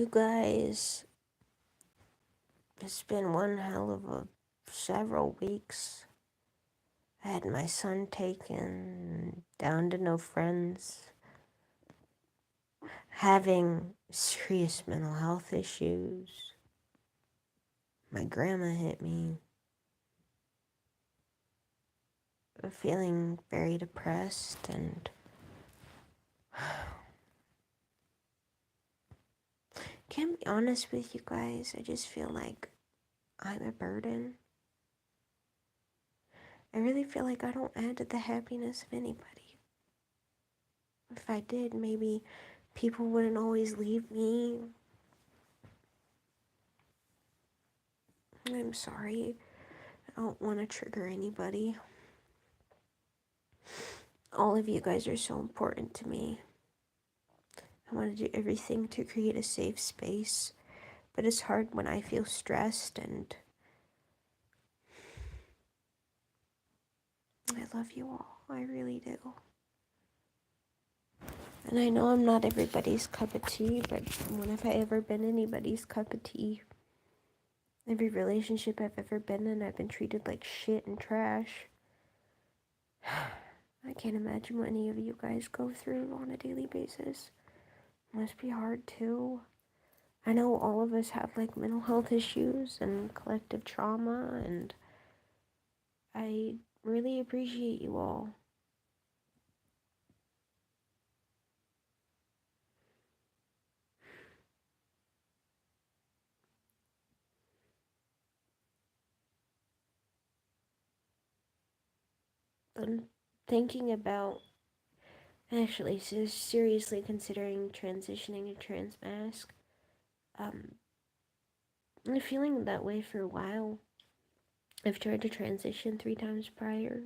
You guys, it's been one hell of a several weeks. I had my son taken, down to no friends, having serious mental health issues. My grandma hit me. Feeling very depressed and can't be honest with you guys, I just feel like I'm a burden. I really feel like I don't add to the happiness of anybody. If I did, maybe people wouldn't always leave me. I'm sorry. I don't want to trigger anybody. All of you guys are so important to me. I want to do everything to create a safe space, but it's hard when I feel stressed, and I love you all. I really do. And I know I'm not everybody's cup of tea, but when have I ever been anybody's cup of tea? Every relationship I've ever been in, I've been treated like shit and trash. I can't imagine what any of you guys go through on a daily basis. Must be hard too. I know all of us have like mental health issues and collective trauma, and I really appreciate you all. I'm thinking about actually seriously considering transitioning to trans mask. I'm feeling that way for a while. I've tried to transition 3 times prior,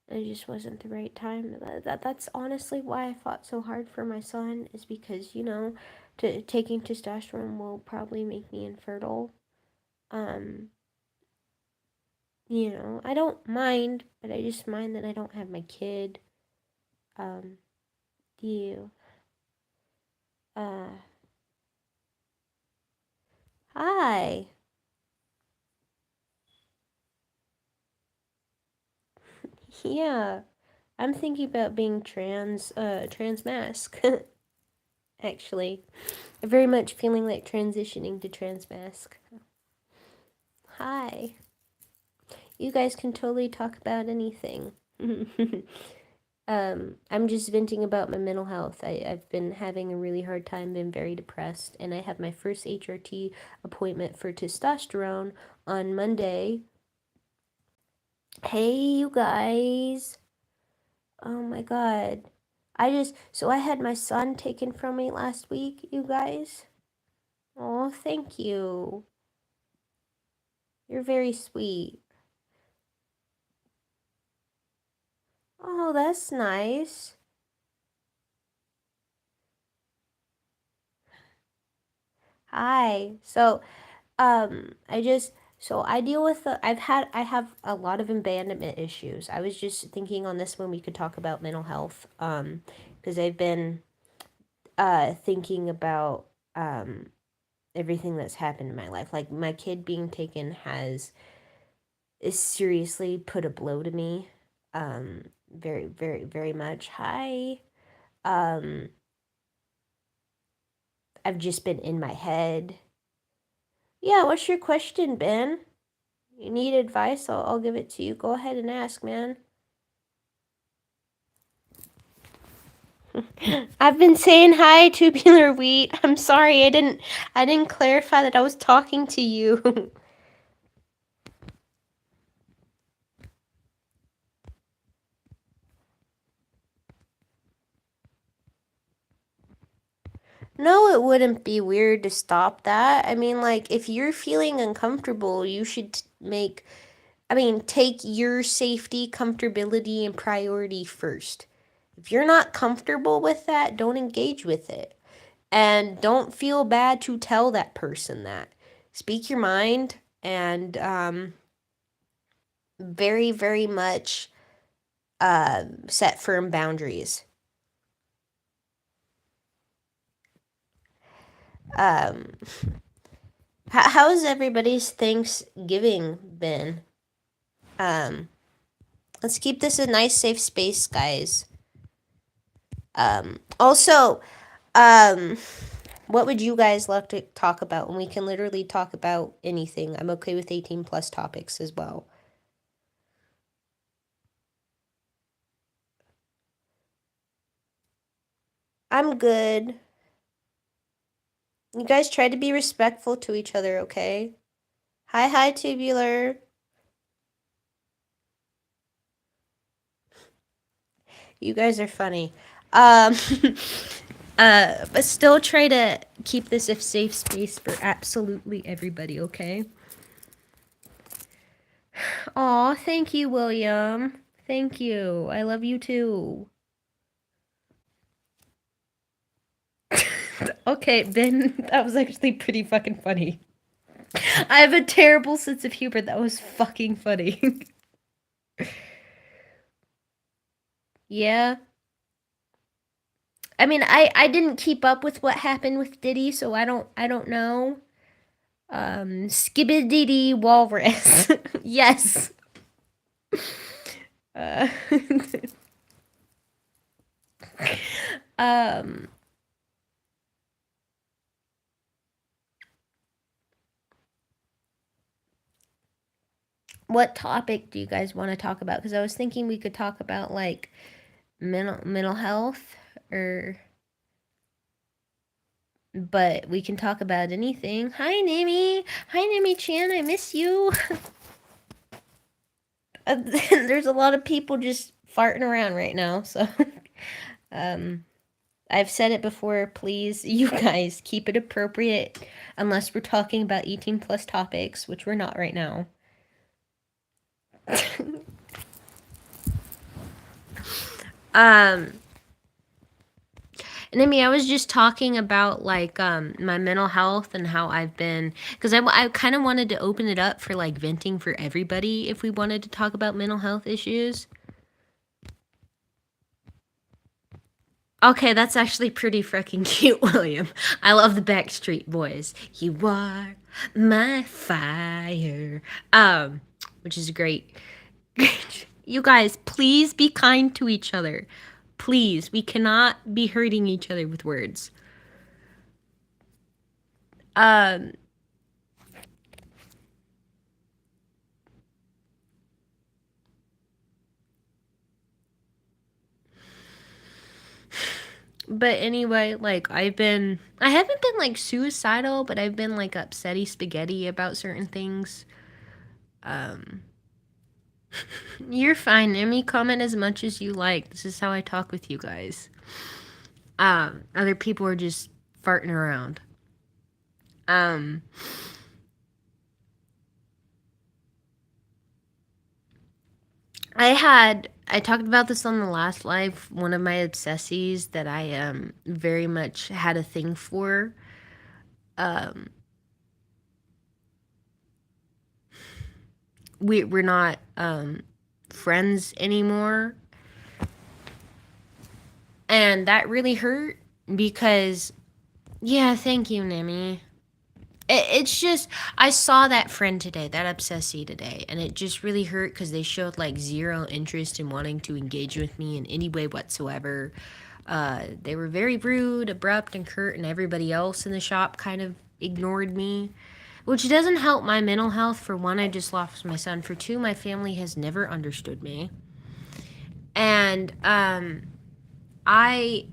and it just wasn't the right time. That's honestly why I fought so hard for my son, is because, taking testosterone will probably make me infertile. Um, I don't mind, but I just mind that I don't have my kid. Um, you, uh, hi. Yeah, I'm thinking about being trans mask, actually. I'm very much feeling like transitioning to trans mask. Hi. You guys can totally talk about anything. I'm just venting about my mental health. I've been having a really hard time, been very depressed, and I have my first HRT appointment for testosterone on Monday. Hey, you guys. Oh my god. So I had my son taken from me last week, you guys. Oh, thank you. You're very sweet. Oh, that's nice. Hi. I deal with I have a lot of abandonment issues. I was just thinking on this when we could talk about mental health, because I've been thinking about everything that's happened in my life. Like my kid being taken is seriously put a blow to me. Very, very, very much. Hi. Um, I've just been in my head. Yeah, what's your question, Ben? You need advice? I'll give it to you. Go ahead and ask, man. I've been saying hi, tubular wheat. I'm sorry, I didn't clarify that I was talking to you. No, it wouldn't be weird to stop that. I mean, like, if you're feeling uncomfortable, you should take your safety, comfortability, and priority first. If you're not comfortable with that, don't engage with it. And don't feel bad to tell that person that. Speak your mind, and very, very much set firm boundaries. Um, how's everybody's Thanksgiving been? Um, let's keep this a nice, safe space, guys. Also, um, what would you guys love to talk about? And we can literally talk about anything. I'm okay with 18 plus topics as well. I'm good. You guys try to be respectful to each other, okay? Hi, Tubular. You guys are funny. Um, but still try to keep this a safe space for absolutely everybody, okay? Aw, thank you, William. Thank you. I love you too. Okay, Ben, that was actually pretty fucking funny. I have a terrible sense of humor. That was fucking funny. Yeah. I mean, I didn't keep up with what happened with Diddy, so I don't know. Skibbididdy walrus. Yes. Uh, um, what topic do you guys want to talk about? Because I was thinking we could talk about like mental health, or but we can talk about anything. Hi, Nimi. Hi, Nimi Chan. I miss you. There's a lot of people just farting around right now, so um, I've said it before. Please, you guys, keep it appropriate, unless we're talking about 18 plus topics, which we're not right now. um And I mean, I was just talking about like my mental health and how I've been, because I kind of wanted to open it up for like venting for everybody if we wanted to talk about mental health issues. Okay, that's actually pretty freaking cute, William. I love the Backstreet Boys. You are my fire. Which is great. You guys, please be kind to each other. Please, we cannot be hurting each other with words. Um, But anyway, like I haven't been like suicidal, but I've been like upsetty spaghetti about certain things. Um, you're fine. Emmy, comment as much as you like. This is how I talk with you guys. Other people are just farting around. Um, I talked about this on the last live. One of my obsessies that I very much had a thing for. Um, we're not friends anymore, and that really hurt because yeah, thank you, Nemi. It's just I saw that friend today, that obsessee today, and it just really hurt because they showed like zero interest in wanting to engage with me in any way whatsoever. They were very rude, abrupt, and curt, and everybody else in the shop kind of ignored me, which doesn't help my mental health. For one, I just lost my son. For two, my family has never understood me, and I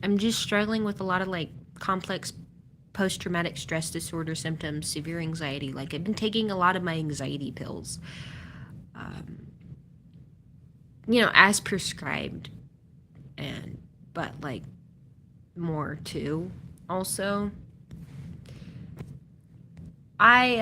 I'm just struggling with a lot of like complex post traumatic stress disorder symptoms, severe anxiety. Like I've been taking a lot of my anxiety pills, um, as prescribed, and but like more too. Also, I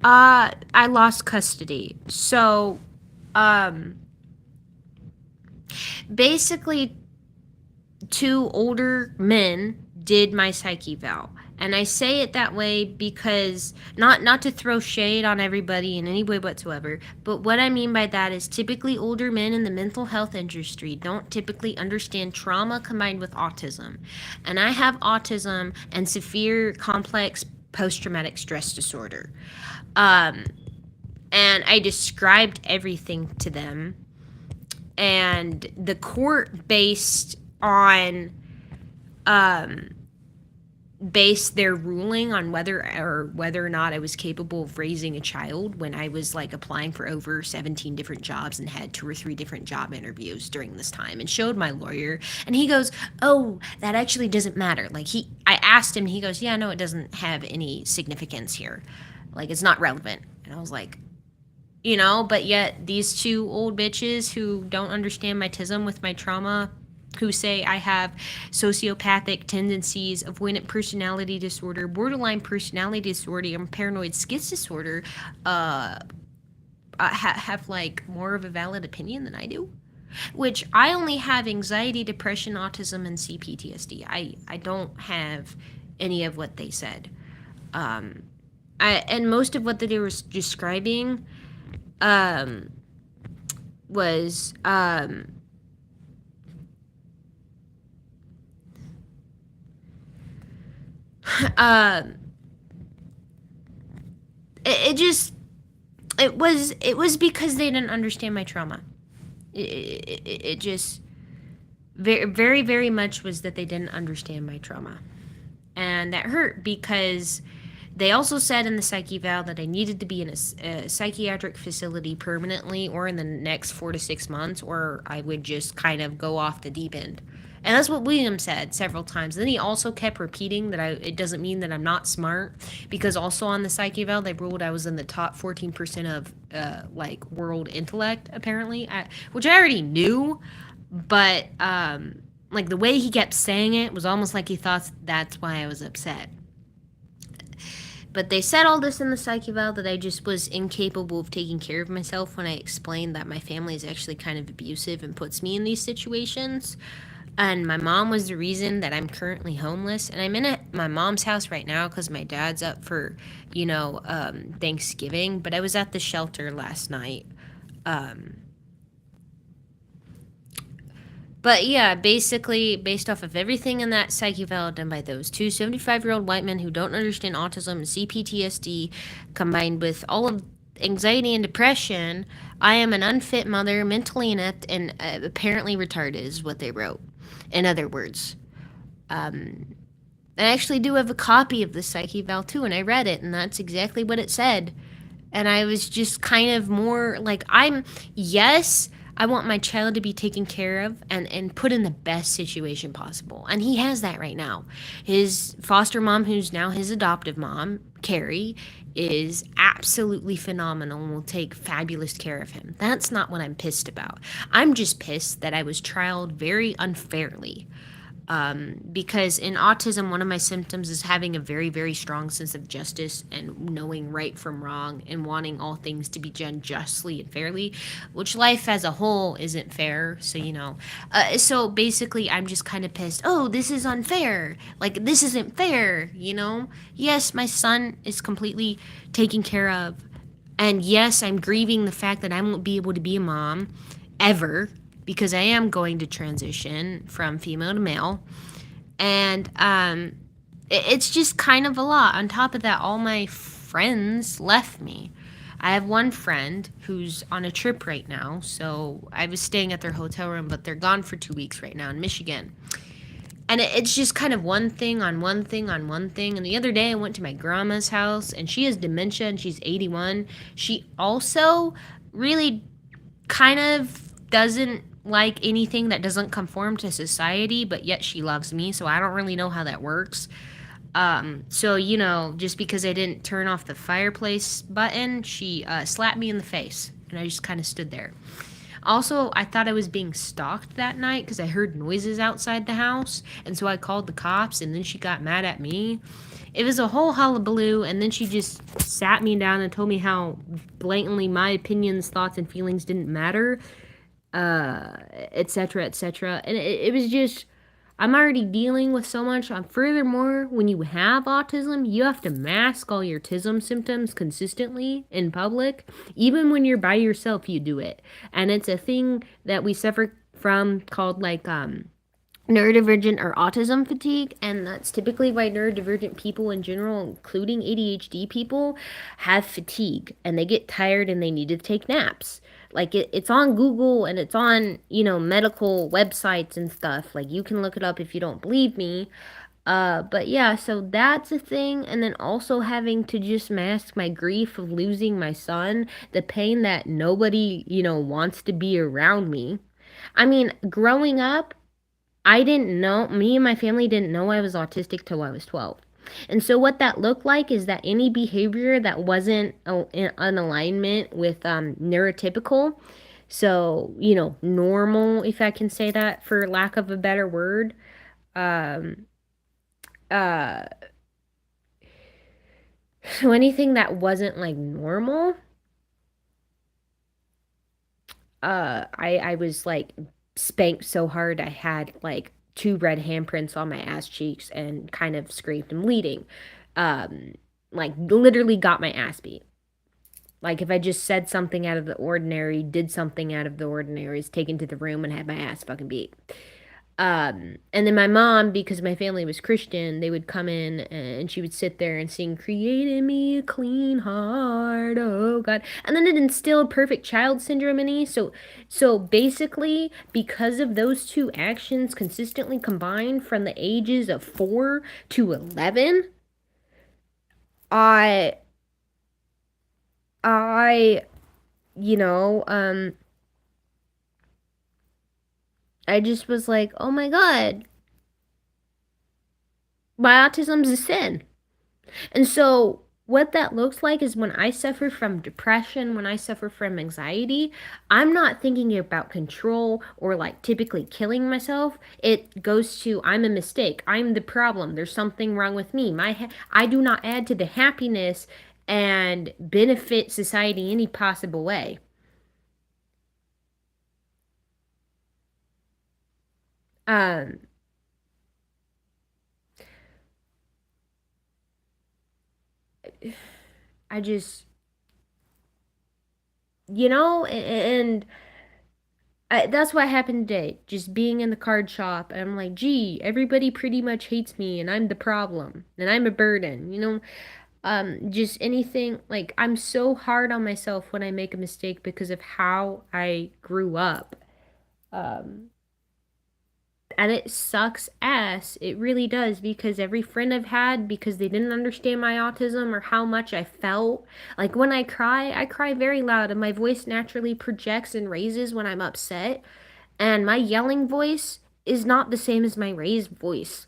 I lost custody. So, um, basically, two older men did my psyche eval. And I say it that way because not to throw shade on everybody in any way whatsoever, but what I mean by that is typically older men in the mental health industry don't typically understand trauma combined with autism. And I have autism and severe complex post traumatic stress disorder. Um, and I described everything to them, and the court um, based their ruling on whether or not I was capable of raising a child when I was like applying for over 17 different jobs and had two or three different job interviews during this time, and showed my lawyer, and he goes, "Oh, that actually doesn't matter." Like I asked him, he goes, "Yeah, no, it doesn't have any significance here. Like it's not relevant." And I was like, but yet these two old bitches who don't understand my tism with my trauma, who say I have sociopathic tendencies, avoidant personality disorder, borderline personality disorder, and paranoid schiz disorder, have like more of a valid opinion than I do. Which I only have anxiety, depression, autism, and CPTSD. I don't have any of what they said. Um, and most of what they were describing um, was uh, it just it was because they didn't understand my trauma. It just very very very much was that they didn't understand my trauma, and that hurt because they also said in the psyche eval that I needed to be in a psychiatric facility permanently or in the next 4 to 6 months, or I would just kind of go off the deep end. And that's what William said several times. Then he also kept repeating that it doesn't mean that I'm not smart, because also on the psyche eval they ruled I was in the top 14% of like world intellect apparently, which I already knew, but like the way he kept saying it was almost like he thought that's why I was upset. But they said all this in the psych eval, that I just was incapable of taking care of myself when I explained that my family is actually kind of abusive and puts me in these situations. And my mom was the reason that I'm currently homeless. And I'm in my mom's house right now because my dad's up for, Thanksgiving. But I was at the shelter last night. Um, But yeah, basically, based off of everything in that psyche eval done by those two 75-year-old white men who don't understand autism and CPTSD, combined with all of anxiety and depression, I am an unfit mother, mentally inept, and apparently retarded, is what they wrote. In other words, I actually do have a copy of the psyche eval too, and I read it, and that's exactly what it said. And I was just kind of more like, yes, I want my child to be taken care of and put in the best situation possible. And he has that right now. His foster mom, who's now his adoptive mom, Carrie, is absolutely phenomenal and will take fabulous care of him. That's not what I'm pissed about. I'm just pissed that I was trialed very unfairly. Because in autism, one of my symptoms is having a very, very strong sense of justice and knowing right from wrong and wanting all things to be done justly and fairly, which life as a whole isn't fair. So basically, I'm just kind of pissed. Oh, this is unfair. Like, this isn't fair. Yes, my son is completely taken care of. And yes, I'm grieving the fact that I won't be able to be a mom ever, because I am going to transition from female to male. And it's just kind of a lot. On top of that, all my friends left me. I have one friend who's on a trip right now. So I was staying at their hotel room, but they're gone for 2 weeks right now in Michigan. And it's just kind of one thing on one thing on one thing. And the other day I went to my grandma's house, and she has dementia and she's 81. She also really kind of doesn't like anything that doesn't conform to society, but yet she loves me, so I don't really know how that works. Just because I didn't turn off the fireplace button, she slapped me in the face, and I just kind of stood there. Also, I thought I was being stalked that night because I heard noises outside the house, and so I called the cops, and then she got mad at me. It was a whole hullabaloo, and then she just sat me down and told me how blatantly my opinions, thoughts, and feelings didn't matter, etc., etc. And it was just, I'm already dealing with so much. Furthermore, when you have autism, you have to mask all your autism symptoms consistently in public. Even when you're by yourself, you do it. And it's a thing that we suffer from called like neurodivergent or autism fatigue, and that's typically why neurodivergent people in general, including ADHD people, have fatigue and they get tired and they need to take naps. Like it's on Google and it's on, medical websites and stuff. Like you can look it up if you don't believe me. But yeah, so that's a thing. And then also having to just mask my grief of losing my son, the pain that nobody, wants to be around me. I mean, growing up, I didn't know, me and my family didn't know I was autistic till I was 12. And so what that looked like is that any behavior that wasn't in alignment with neurotypical, so, normal, if I can say that for lack of a better word, um, uh, so anything that wasn't like normal, I was like spanked so hard I had like two red handprints on my ass cheeks and kind of scraped and bleeding. Um, like literally got my ass beat. Like if I just said something out of the ordinary, did something out of the ordinary, is taken to the room and had my ass fucking beat. And then my mom, because my family was Christian, they would come in and she would sit there and sing, "Create in me a clean heart, oh God." And then it instilled perfect child syndrome in me. So basically, because of those two actions consistently combined from the ages of 4 to 11, I, I, you know, um, I just was like, oh my God, my autism's a sin. And so, what that looks like is when I suffer from depression, when I suffer from anxiety, I'm not thinking about control or like typically killing myself. It goes to I'm a mistake. I'm the problem. There's something wrong with me. I do not add to the happiness and benefit society any possible way. Um, I just, and that's what happened today. Just being in the card shop, and I'm like, gee, everybody pretty much hates me, and I'm the problem, and I'm a burden. Just anything like I'm so hard on myself when I make a mistake because of how I grew up. Um, and it sucks ass. It really does because every friend I've had, because they didn't understand my autism or how much I felt. Like when I cry very loud, and my voice naturally projects and raises when I'm upset. And my yelling voice is not the same as my raised voice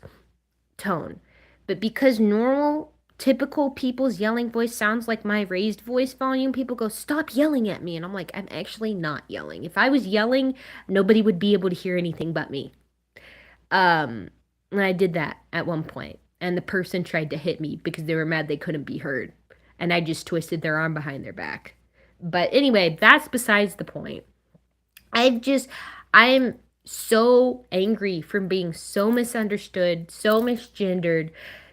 tone. But because normal, typical people's yelling voice sounds like my raised voice volume, people go, "Stop yelling at me." And I'm like, I'm actually not yelling. If I was yelling, nobody would be able to hear anything but me. Um, and I did that at one point, and the person tried to hit me because they were mad they couldn't be heard, and I just twisted their arm behind their back. But anyway, that's besides the point. I've just, I'm so angry from being so misunderstood, so misgendered,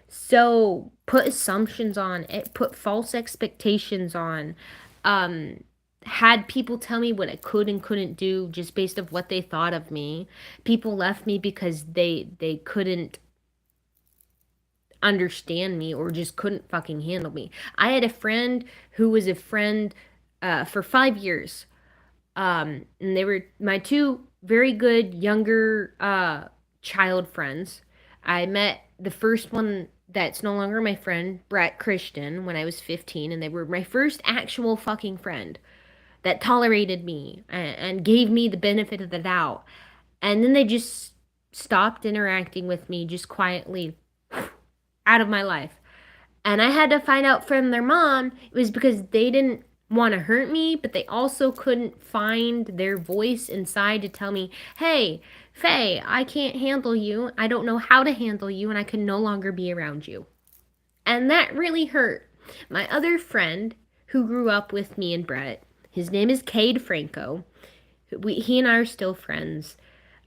so put assumptions on, it put false expectations on, um, had people tell me what I could and couldn't do just based of what they thought of me. People left me because they couldn't understand me or just couldn't fucking handle me. I had a friend who was a friend for 5 years, and they were my two very good younger child friends. I met the first one that's no longer my friend, Brett Christian, when I was 15, and they were my first actual fucking friend that tolerated me and gave me the benefit of the doubt. And then they just stopped interacting with me just quietly out of my life. And I had to find out from their mom it was because they didn't want to hurt me, but they also couldn't find their voice inside to tell me, hey, Faye, I can't handle you. I don't know how to handle you, and I can no longer be around you. And that really hurt. My other friend who grew up with me and Brett, his name is Cade Franco. He and I are still friends.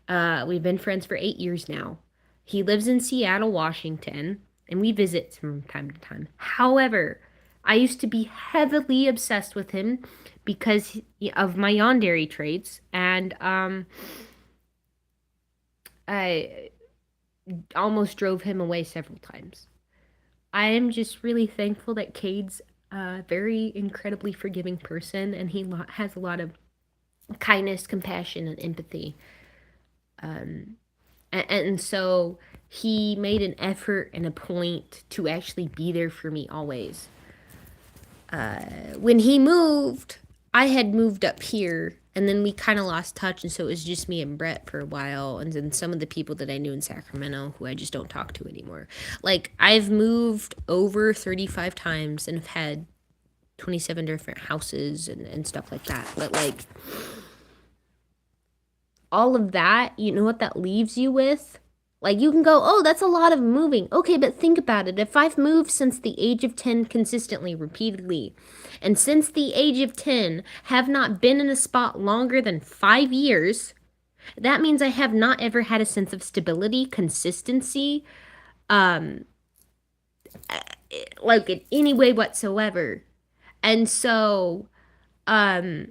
We've been friends for 8 years now. He lives in Seattle, Washington, and we visit from time to time. However, I used to be heavily obsessed with him because of my Yandere traits, and I almost drove him away several times. I am just really thankful that Cade's a very incredibly forgiving person, and he has a lot of kindness, compassion, and empathy. Um, and so he made an effort and a point to actually be there for me always. When he moved, I had moved up here, and then we kind of lost touch, and so it was just me and Brett for a while, and then some of the people that I knew in Sacramento who I just don't talk to anymore. Like, I've moved over 35 times and have had 27 different houses and stuff like that. But, like, all of that, you know what that leaves you with? Like, you can go, oh, that's a lot of moving. Okay, but think about it. If I've moved since the age of 10 consistently, repeatedly, and since the age of 10 have not been in a spot longer than 5 years, that means I have not ever had a sense of stability, consistency, um, like in any way whatsoever. And so, um,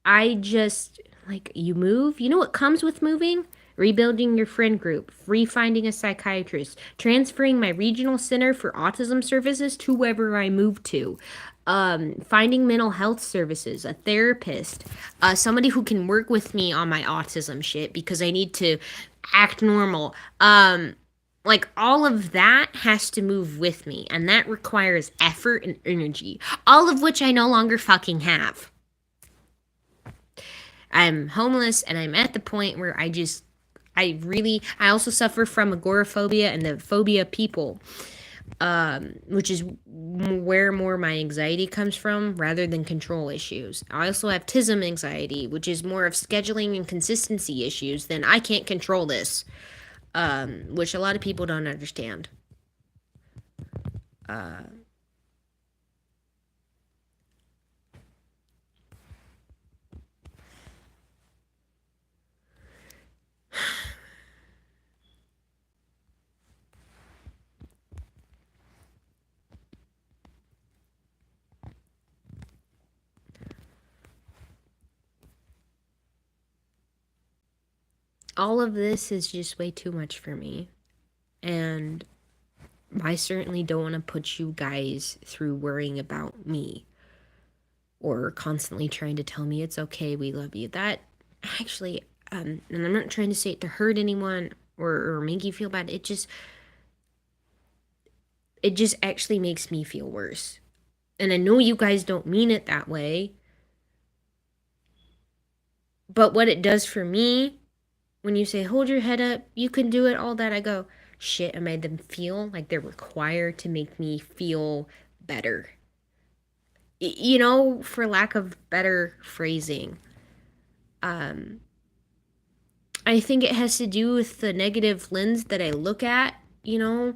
I just, like, you move. You know what comes with moving? Rebuilding your friend group, refinding a psychiatrist, transferring my regional center for autism services to wherever I move to, finding mental health services, a therapist, somebody who can work with me on my autism shit because I need to act normal. Like, all of that has to move with me, and that requires effort and energy, all of which I no longer fucking have. I'm homeless, and I'm at the point where I also suffer from agoraphobia and the phobia of people, which is where more my anxiety comes from rather than control issues. I also have TISM anxiety, which is more of scheduling and consistency issues than I can't control this, which a lot of people don't understand. All of this is just way too much for me, and I certainly don't want to put you guys through worrying about me or constantly trying to tell me it's okay, we love you. That actually, and I'm not trying to say it to hurt anyone or make you feel bad. It just actually makes me feel worse. And I know you guys don't mean it that way, but what it does for me, when you say, hold your head up, you can do it, all that, I go, shit, I made them feel like they're required to make me feel better. You know, for lack of better phrasing. I think it has to do with the negative lens that I look at, you know,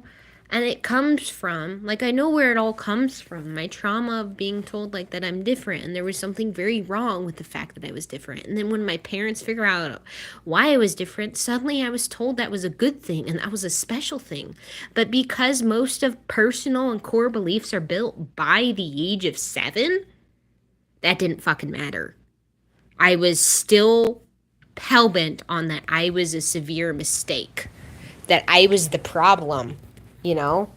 and it comes from, like, I know where it all comes from. My trauma of being told, like, that I'm different, and there was something very wrong with the fact that I was different. And then when my parents figure out why I was different, suddenly I was told that was a good thing and that was a special thing. But because most of personal and core beliefs are built by the age of 7, that didn't fucking matter. I was still hellbent on that I was a severe mistake, that I was the problem, you know?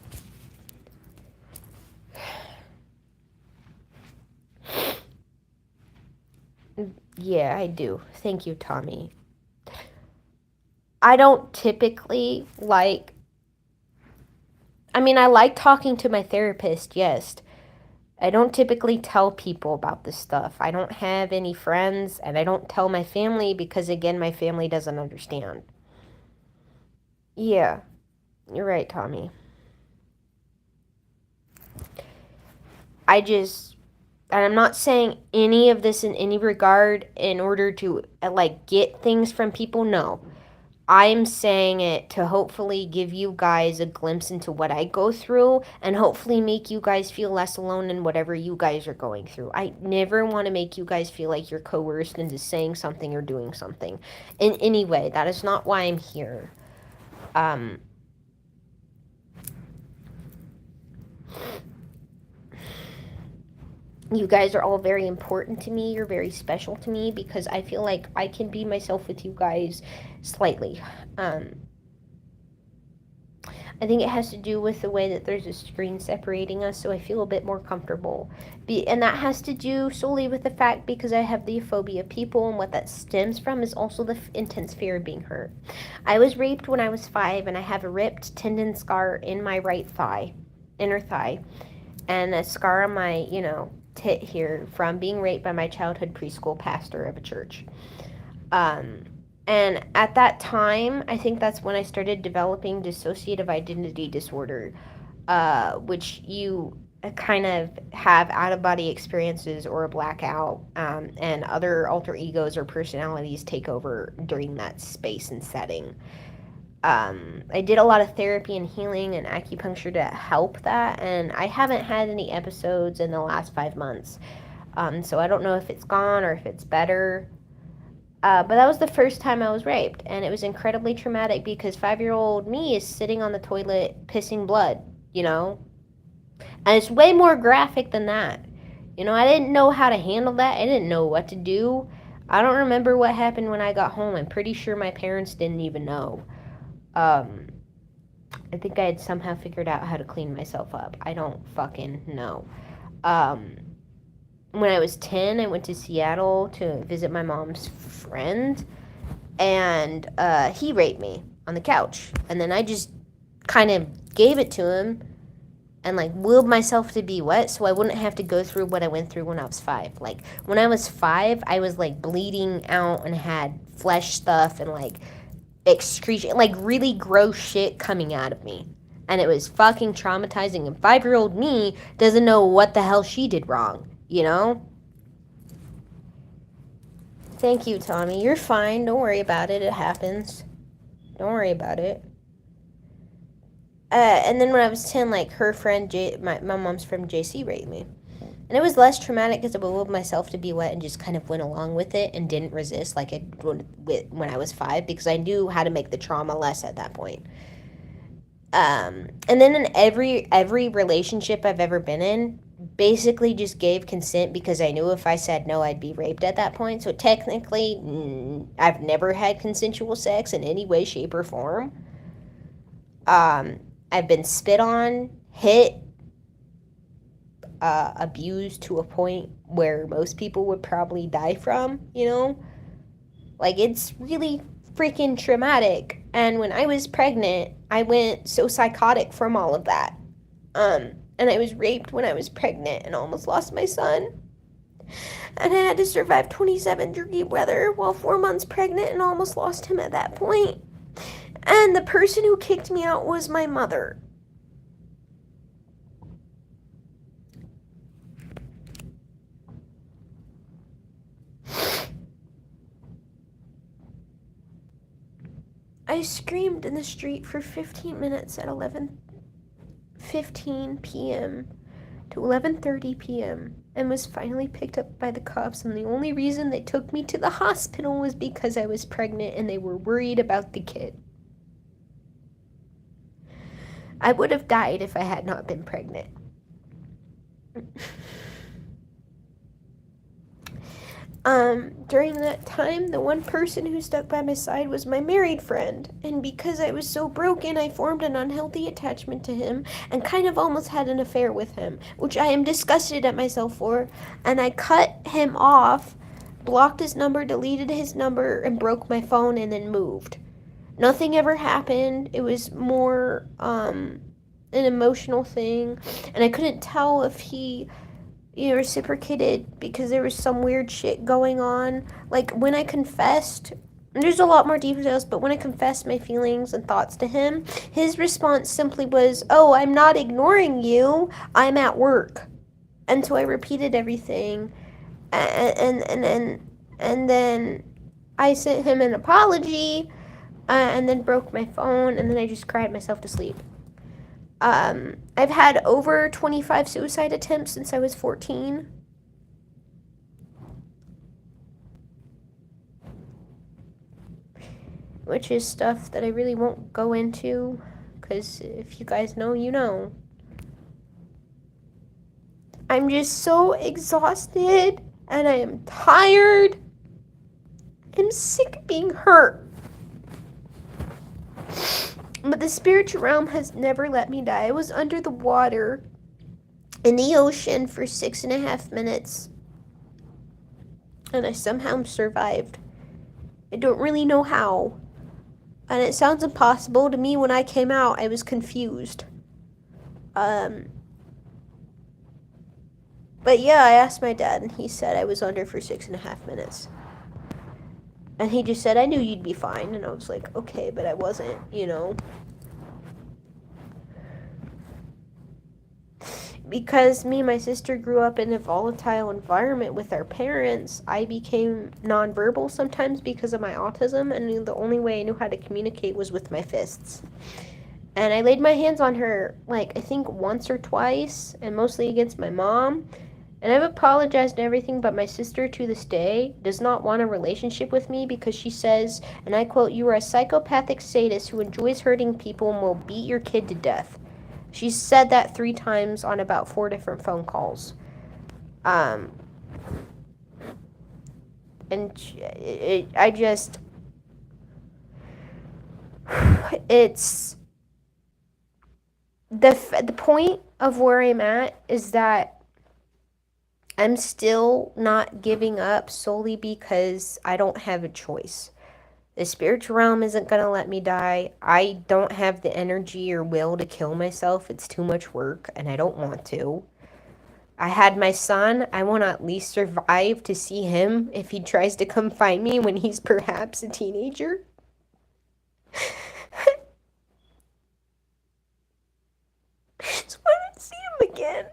Yeah, I do. Thank you, Tommy. I don't typically like, I mean, I like talking to my therapist, yes. I don't typically tell people about this stuff. I don't have any friends, and I don't tell my family because, again, my family doesn't understand. Yeah, you're right, Tommy. I just, and I'm not saying any of this in any regard in order to like get things from people. No, I'm saying it to hopefully give you guys a glimpse into what I go through and hopefully make you guys feel less alone in whatever you guys are going through. I never want to make you guys feel like you're coerced into saying something or doing something in any way. That is not why I'm here. Um, you guys are all very important to me. You're very special to me because I feel like I can be myself with you guys slightly. I think it has to do with the way that there's a screen separating us, so I feel a bit more comfortable. And that has to do solely with the fact because I have the phobia of people, and what that stems from is also the intense fear of being hurt. I was raped when I was 5, and I have a ripped tendon scar in my right thigh, inner thigh, and a scar on my, tit here from being raped by my childhood preschool pastor of a church. And at that time, I think that's when I started developing dissociative identity disorder, which you kind of have out of body experiences or a blackout, and other alter egos or personalities take over during that space and setting. I did a lot of therapy and healing and acupuncture to help that, and I haven't had any episodes in the last 5 months. So I don't know if it's gone or if it's better. But that was the first time I was raped, and it was incredibly traumatic because 5-year-old me is sitting on the toilet pissing blood, And it's way more graphic than that. I didn't know how to handle that. I didn't know what to do. I don't remember what happened when I got home. I'm pretty sure my parents didn't even know. I think I had somehow figured out how to clean myself up. I don't fucking know. When I was 10, I went to Seattle to visit my mom's friend, and he raped me on the couch. And then I just kind of gave it to him and like willed myself to be wet so I wouldn't have to go through what I went through when I was 5. Like when I was 5, I was like bleeding out and had flesh stuff and like excretion, like really gross shit coming out of me. And it was fucking traumatizing. And 5-year-old me doesn't know what the hell she did wrong. Thank you, Tommy. You're fine. Don't worry about it. It happens. Don't worry about it. And then when I was 10, like, her friend, my mom's friend, JC, raped me. And it was less traumatic because I willed myself to be wet and just kind of went along with it and didn't resist like I would when I was 5 because I knew how to make the trauma less at that point. And then in every relationship I've ever been in, basically just gave consent because I knew if I said no, I'd be raped at that point. So technically, I've never had consensual sex in any way, shape, or form. I've been spit on, hit, abused to a point where most people would probably die from, Like, it's really freaking traumatic. And when I was pregnant, I went so psychotic from all of that. And I was raped when I was pregnant and almost lost my son. And I had to survive 27-degree weather while 4 months pregnant and almost lost him at that point. And the person who kicked me out was my mother. I screamed in the street for 15 minutes at 11:15 p.m. to 11:30 p.m. and was finally picked up by the cops, and the only reason they took me to the hospital was because I was pregnant and they were worried about the kid. I would have died if I had not been pregnant. During that time, the one person who stuck by my side was my married friend, and because I was so broken, I formed an unhealthy attachment to him and kind of almost had an affair with him, which I am disgusted at myself for, and I cut him off, blocked his number, deleted his number, and broke my phone and then moved. Nothing ever happened. It was more, an emotional thing, and I couldn't tell if he reciprocated because there was some weird shit going on. Like, when I confessed, and there's a lot more details, but when I confessed my feelings and thoughts to him, his response simply was, "Oh, I'm not ignoring you. I'm at work." And so I repeated everything, and then I sent him an apology, and then broke my phone, and then I just cried myself to sleep. I've had over 25 suicide attempts since I was 14. Which is stuff that I really won't go into, because if you guys know, you know. I'm just so exhausted, and I am tired. I'm sick of being hurt. But the spiritual realm has never let me die. I was under the water in the ocean for 6.5 minutes, and I somehow survived. I don't really know how. And it sounds impossible to me. When I came out, I was confused. But yeah, I asked my dad, and he said I was under for 6.5 minutes. And he just said, I knew you'd be fine. And I was like, okay, but I wasn't, you know. Because me and my sister grew up in a volatile environment with our parents, I became nonverbal sometimes because of my autism, and the only way I knew how to communicate was with my fists. And I laid my hands on her, like, I think once or twice, and mostly against my mom. And I've apologized and everything, but my sister to this day does not want a relationship with me because she says, and I quote, "You are a psychopathic sadist who enjoys hurting people and will beat your kid to death." She's said that 3 times on about 4 different phone calls. And I just, it's, the point of where I'm at is that I'm still not giving up solely because I don't have a choice. The spiritual realm isn't going to let me die. I don't have the energy or will to kill myself. It's too much work, and I don't want to. I had my son. I want to at least survive to see him if he tries to come find me when he's perhaps a teenager. I just want to see him again.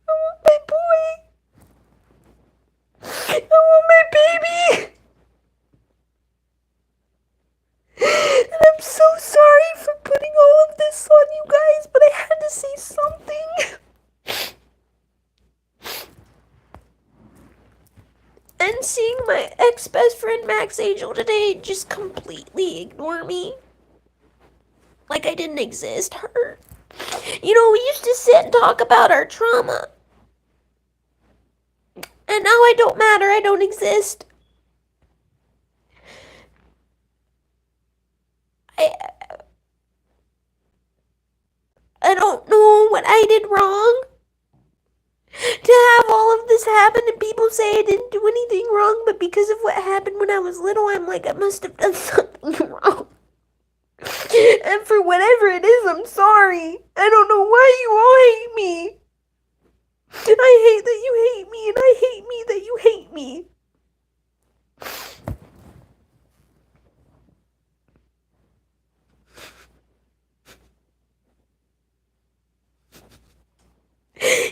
I want my boy. I want my baby. And I'm so sorry for putting all of this on you guys, but I had to say something. And seeing my ex-best friend Max Angel today just completely ignore me. Like I didn't exist. Her. You know, we used to sit and talk about our trauma. And now I don't matter. I don't exist. I don't know what I did wrong to have all of this happen, and people say I didn't do anything wrong, but because of what happened when I was little, I'm like, I must have done something wrong. And for whatever it is, I'm sorry. I don't know why you all hate me. I hate that you hate me, and I hate me that you hate me.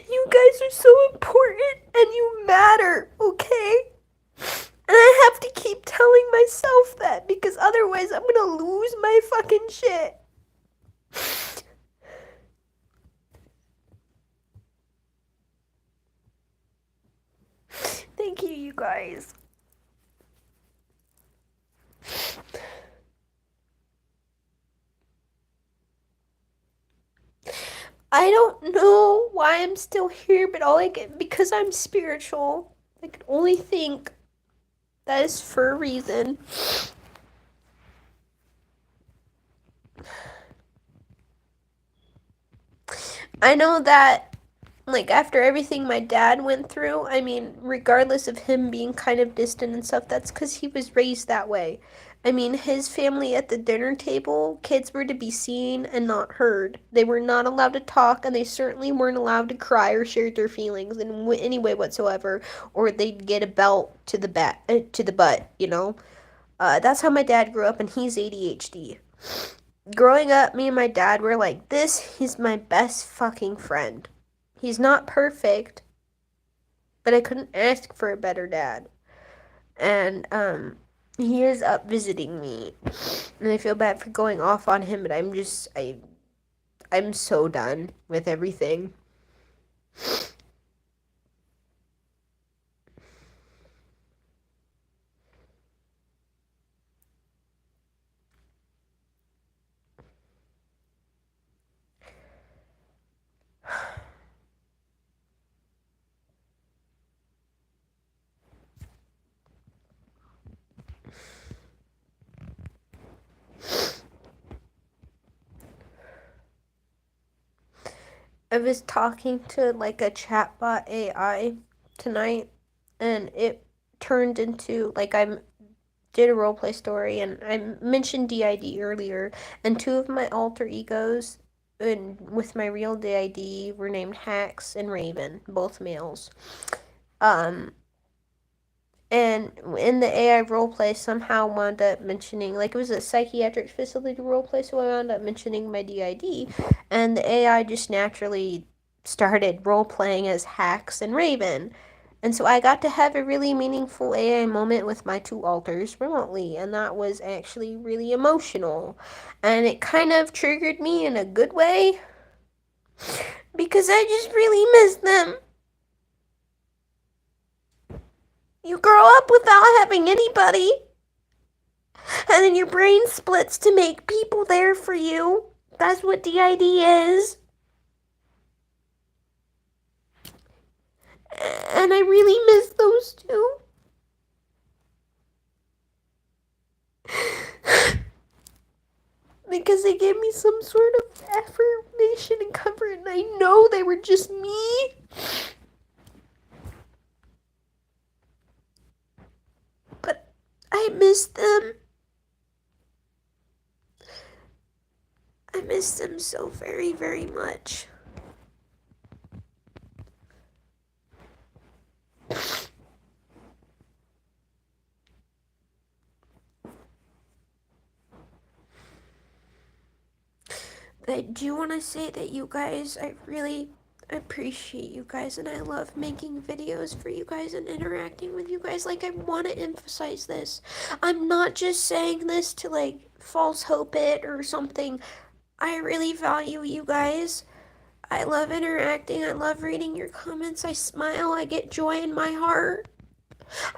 You guys are so important, and you matter, okay? And I have to keep telling myself that, because otherwise I'm gonna lose my fucking shit. Thank you, you guys. I don't know why I'm still here, but all I get, because I'm spiritual, I can only think that is for a reason. I know that, like, after everything my dad went through, I mean, regardless of him being kind of distant and stuff, that's because he was raised that way. I mean, his family at the dinner table, kids were to be seen and not heard. They were not allowed to talk, and they certainly weren't allowed to cry or share their feelings in any way whatsoever, or they'd get a belt to the butt, you know? That's how my dad grew up, and he's ADHD. Growing up, me and my dad were like, this, he's my best fucking friend. He's not perfect, but I couldn't ask for a better dad. And he is up visiting me, and I feel bad for going off on him, but I'm so done with everything. I was talking to like a chatbot AI tonight, and it turned into like I did a roleplay story, and I mentioned DID earlier, and two of my alter egos and with my real DID were named Hax and Raven, both males. Um, and in the AI roleplay, somehow wound up mentioning, like, it was a psychiatric facility roleplay, so I wound up mentioning my DID, and the AI just naturally started roleplaying as Hax and Raven. And so I got to have a really meaningful AI moment with my two alters remotely, and that was actually really emotional. And it kind of triggered me in a good way, because I just really miss them. You grow up without having anybody, and then your brain splits to make people there for you. That's what DID is. And I really miss those two. Because they gave me some sort of affirmation and comfort, and I know they were just me. But I miss them. I miss them so very, very much. I do want to say that you guys, I really appreciate you guys, and I love making videos for you guys and interacting with you guys. Like, I want to emphasize this. I'm not just saying this to, like, false hope it or something. I really value you guys. I love interacting. I love reading your comments. I smile. I get joy in my heart.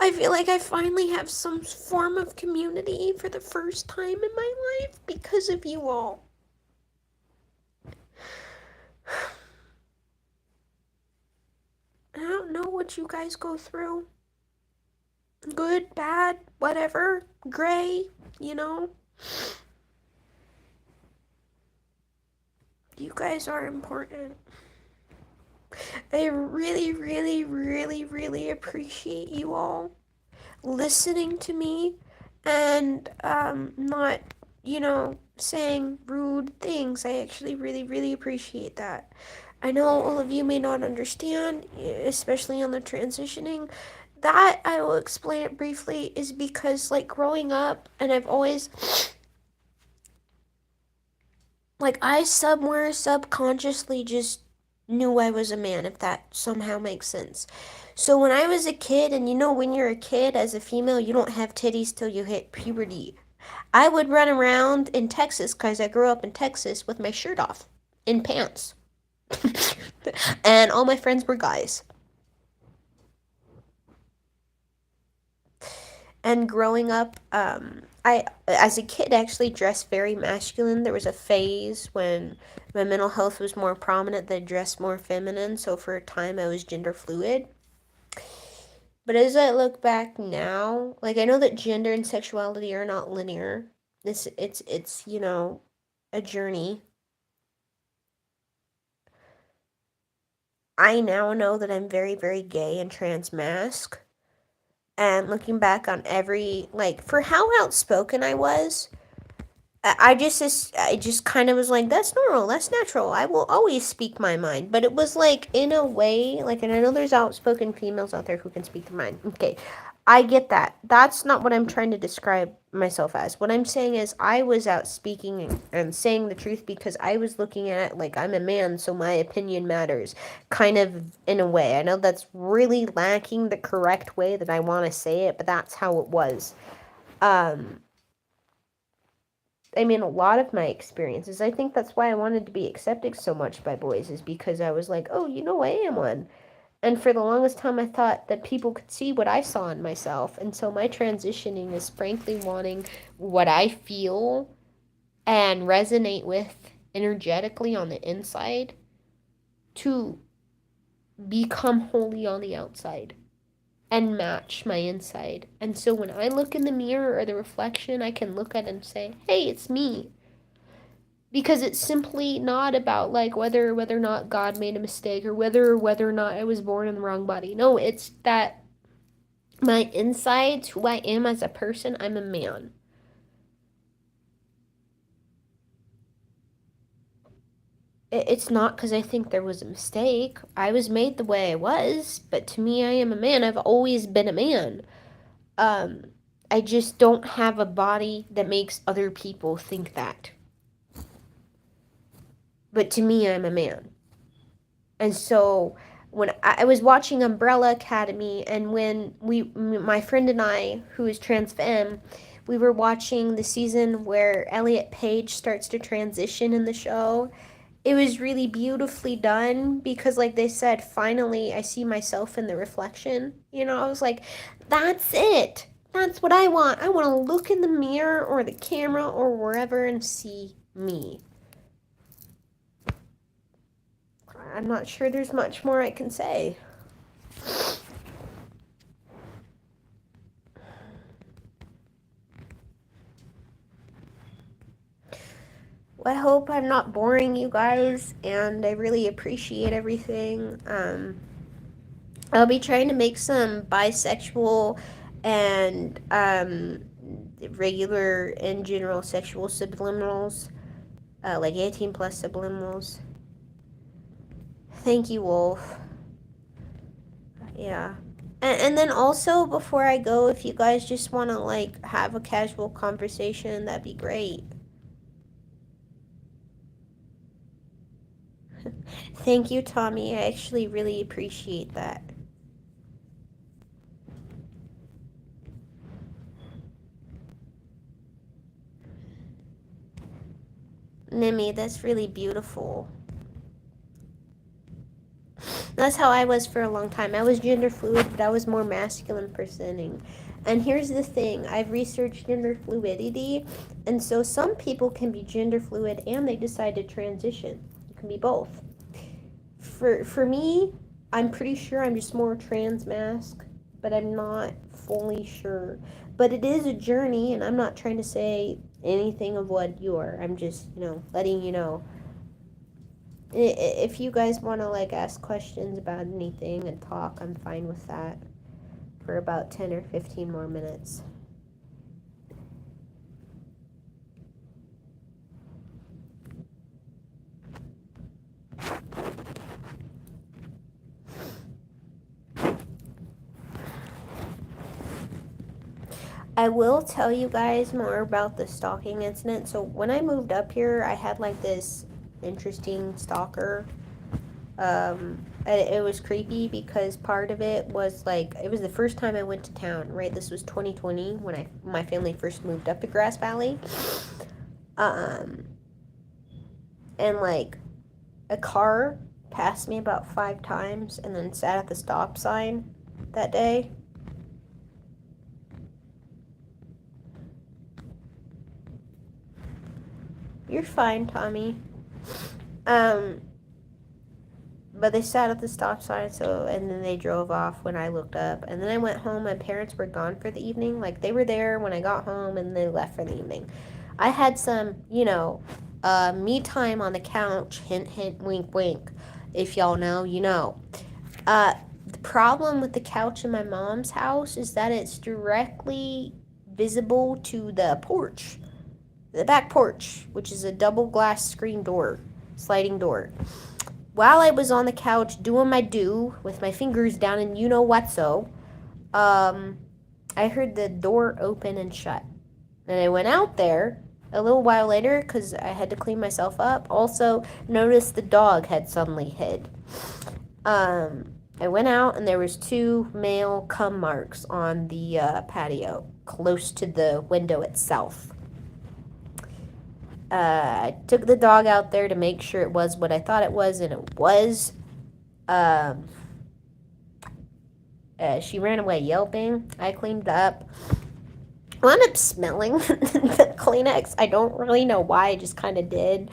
I feel like I finally have some form of community for the first time in my life because of you all. I don't know what you guys go through. Good, bad, whatever, gray, you know. You guys are important. I really, really, really, really appreciate you all listening to me and not, saying rude things. I actually really, really appreciate that. I know all of you may not understand, especially on the transitioning. That, I will explain it briefly, is because, like, growing up, and I've always, like, I somewhere subconsciously just knew I was a man, if that somehow makes sense. So when I was a kid, and when you're a kid as a female, you don't have titties till you hit puberty. I would run around in Texas, because I grew up in Texas, with my shirt off, in pants. And all my friends were guys. And growing up, I, as a kid, actually dressed very masculine. There was a phase when my mental health was more prominent that I dressed more feminine. So for a time, I was gender fluid. But as I look back now, like, I know that gender and sexuality are not linear. It's a journey. I now know that I'm very, very gay and trans masc. And looking back on like, for how outspoken I was, I just kind of was like, that's normal, that's natural. I will always speak my mind. But it was like, in a way, like, and I know there's outspoken females out there who can speak their mind. Okay, I get that. That's not what I'm trying to describe myself as. What I'm saying is I was out speaking and saying the truth because I was looking at it like I'm a man, so my opinion matters, kind of in a way. I know that's really lacking the correct way that I want to say it, but that's how it was. Um, I mean, a lot of my experiences, I think that's why I wanted to be accepted so much by boys, is because I was like, oh, I am one. And for the longest time, I thought that people could see what I saw in myself. And so my transitioning is frankly wanting what I feel and resonate with energetically on the inside to become wholly on the outside and match my inside. And so when I look in the mirror or the reflection, I can look at it and say, hey, it's me. Because it's simply not about like whether or not God made a mistake or whether or not I was born in the wrong body. No, it's that my insides, who I am as a person, I'm a man. It's not because I think there was a mistake. I was made the way I was, but to me, I am a man. I've always been a man. Um, I just don't have a body that makes other people think that. But to me, I'm a man. And so when I was watching Umbrella Academy, and when my friend and I, who is trans femme, we were watching the season where Elliot Page starts to transition in the show. It was really beautifully done because, like they said, finally I see myself in the reflection. I was like, that's it. That's what I want. I want to look in the mirror or the camera or wherever and see me. I'm not sure there's much more I can say. Well, I hope I'm not boring you guys, and I really appreciate everything. I'll be trying to make some bisexual and regular and general sexual subliminals, like 18 plus subliminals. Thank you, Wolf. Yeah. And then also, before I go, if you guys just want to like have a casual conversation, that'd be great. Thank you, Tommy. I actually really appreciate that. Nimi, that's really beautiful. That's how I was for a long time. I was gender fluid, but I was more masculine presenting. And here's the thing, I've researched gender fluidity, and so some people can be gender fluid and they decide to transition. You can be both. For me, I'm pretty sure I'm just more trans mask, but I'm not fully sure. But it is a journey, and I'm not trying to say anything of what you are. I'm just, letting you know. If you guys want to like ask questions about anything and talk, I'm fine with that for about 10 or 15 more minutes. I will tell you guys more about the stalking incident. So when I moved up here, I had like this interesting stalker. It was creepy because part of it was like it was the first time I went to town. Right, this was 2020 when my family first moved up to Grass Valley. And like a car passed me about 5 times and then sat at the stop sign that day. You're fine, Tommy. But they sat at the stop sign, and then they drove off when I looked up. And then I went home. My parents were gone for the evening. Like, they were there when I got home, and they left for the evening. I had some, me time on the couch. Hint, hint, wink, wink. If y'all know, you know. The problem with the couch in my mom's house is that it's directly visible to the porch. The back porch, which is a double glass screen door, sliding door. While I was on the couch doing my do with my fingers down and you know what so, I heard the door open and shut. And I went out there a little while later because I had to clean myself up. Also, noticed the dog had suddenly hid. I went out and there was two male cum marks on the patio close to the window itself. I took the dog out there to make sure it was what I thought it was, and it was. Um, she ran away yelping. I cleaned up. I wound up smelling the Kleenex. I don't really know why. I just kind of did.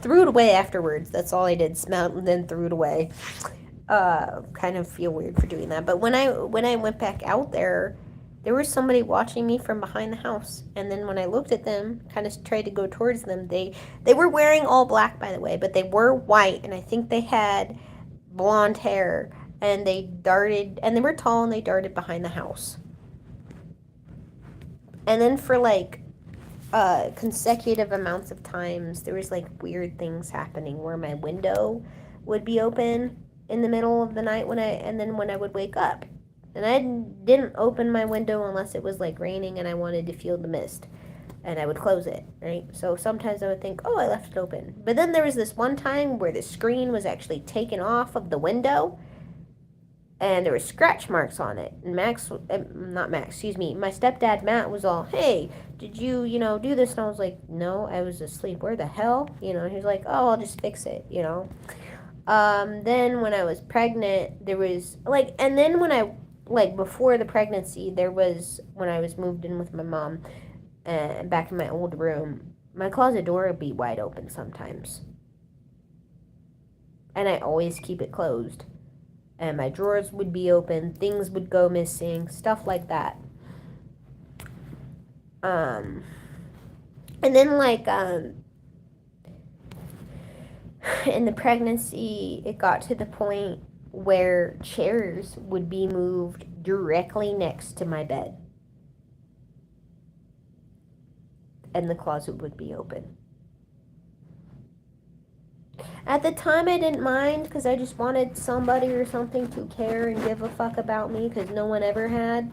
Threw it away afterwards. That's all I did. Smelled and then threw it away. Kind of feel weird for doing that. But when I went back out there was somebody watching me from behind the house. And then when I looked at them, kind of tried to go towards them, they were wearing all black, by the way, but they were white, and I think they had blonde hair. And they darted, and they were tall, and they darted behind the house. And then for like consecutive amounts of times, there was like weird things happening where my window would be open in the middle of the night and then when I would wake up. And I didn't open my window unless it was like raining and I wanted to feel the mist. And I would close it, right? So sometimes I would think, oh, I left it open. But then there was this one time where the screen was actually taken off of the window and there were scratch marks on it. And my stepdad Matt was all, hey, did you, do this? And I was like, no, I was asleep. Where the hell? He was like, oh, I'll just fix it, Then when I was pregnant, there was, and then when I, before the pregnancy, there was, when I was moved in with my mom, back in my old room, my closet door would be wide open sometimes. And I always keep it closed. And my drawers would be open, things would go missing, stuff like that. And then in the pregnancy, it got to the point where chairs would be moved directly next to my bed. And the closet would be open. At the time, I didn't mind because I just wanted somebody or something to care and give a fuck about me because no one ever had.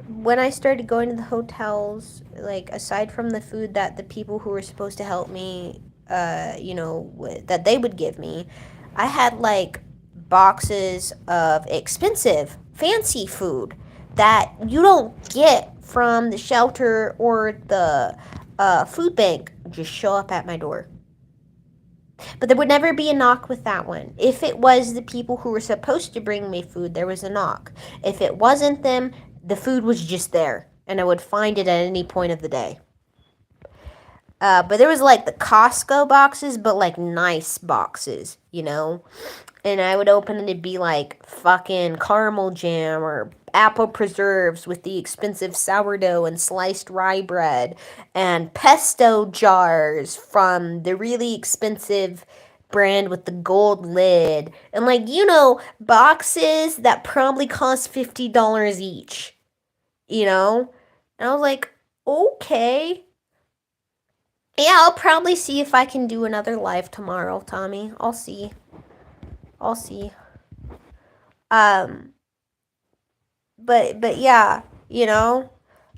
When I started going to the hotels, aside from the food that the people who were supposed to help me, that they would give me, I had, boxes of expensive, fancy food that you don't get from the shelter or the food bank just show up at my door. But there would never be a knock with that one. If it was the people who were supposed to bring me food, there was a knock. If it wasn't them, the food was just there, and I would find it at any point of the day. But there was the Costco boxes, but nice boxes, And I would open it, and it'd be fucking caramel jam or apple preserves with the expensive sourdough and sliced rye bread and pesto jars from the really expensive brand with the gold lid and boxes that probably cost $50 each, And I was like, okay. Yeah, I'll probably see if I can do another live tomorrow, Tommy. I'll see. But yeah,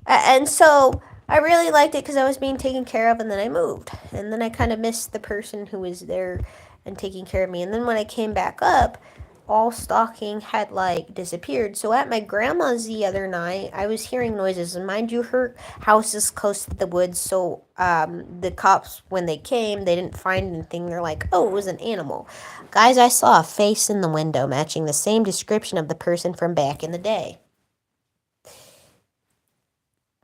and so I really liked it because I was being taken care of, and then I moved, and then I kind of missed the person who was there and taking care of me, and then when I came back up, all stocking had disappeared. So at my grandma's the other night, I was hearing noises, and mind you, her house is close to the woods, so the cops, when they came, they didn't find anything. They're like, oh, it was an animal. Guys, I saw a face in the window matching the same description of the person from back in the day.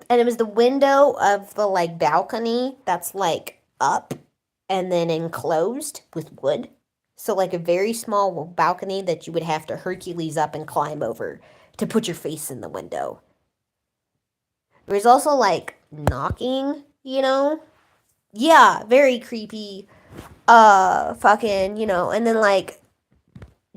And it was the window of the balcony that's up and then enclosed with wood. So a very small balcony that you would have to Hercules up and climb over to put your face in the window. There was also knocking, Yeah, very creepy. Fucking, and then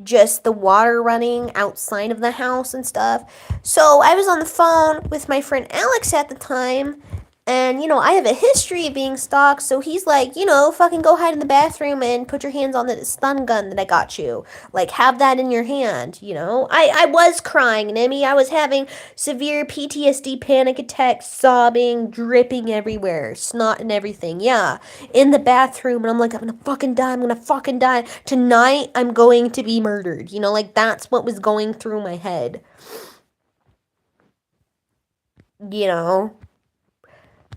just the water running outside of the house and stuff. So I was on the phone with my friend Alex at the time, And, I have a history of being stalked, so he's like, fucking go hide in the bathroom and put your hands on the stun gun that I got you. Like, have that in your hand. I was crying, Nimmy. I was having severe PTSD panic attacks, sobbing, dripping everywhere, snot and everything. Yeah, in the bathroom, and I'm like, I'm gonna fucking die, I'm gonna fucking die. Tonight, I'm going to be murdered. Like, that's what was going through my head. You know?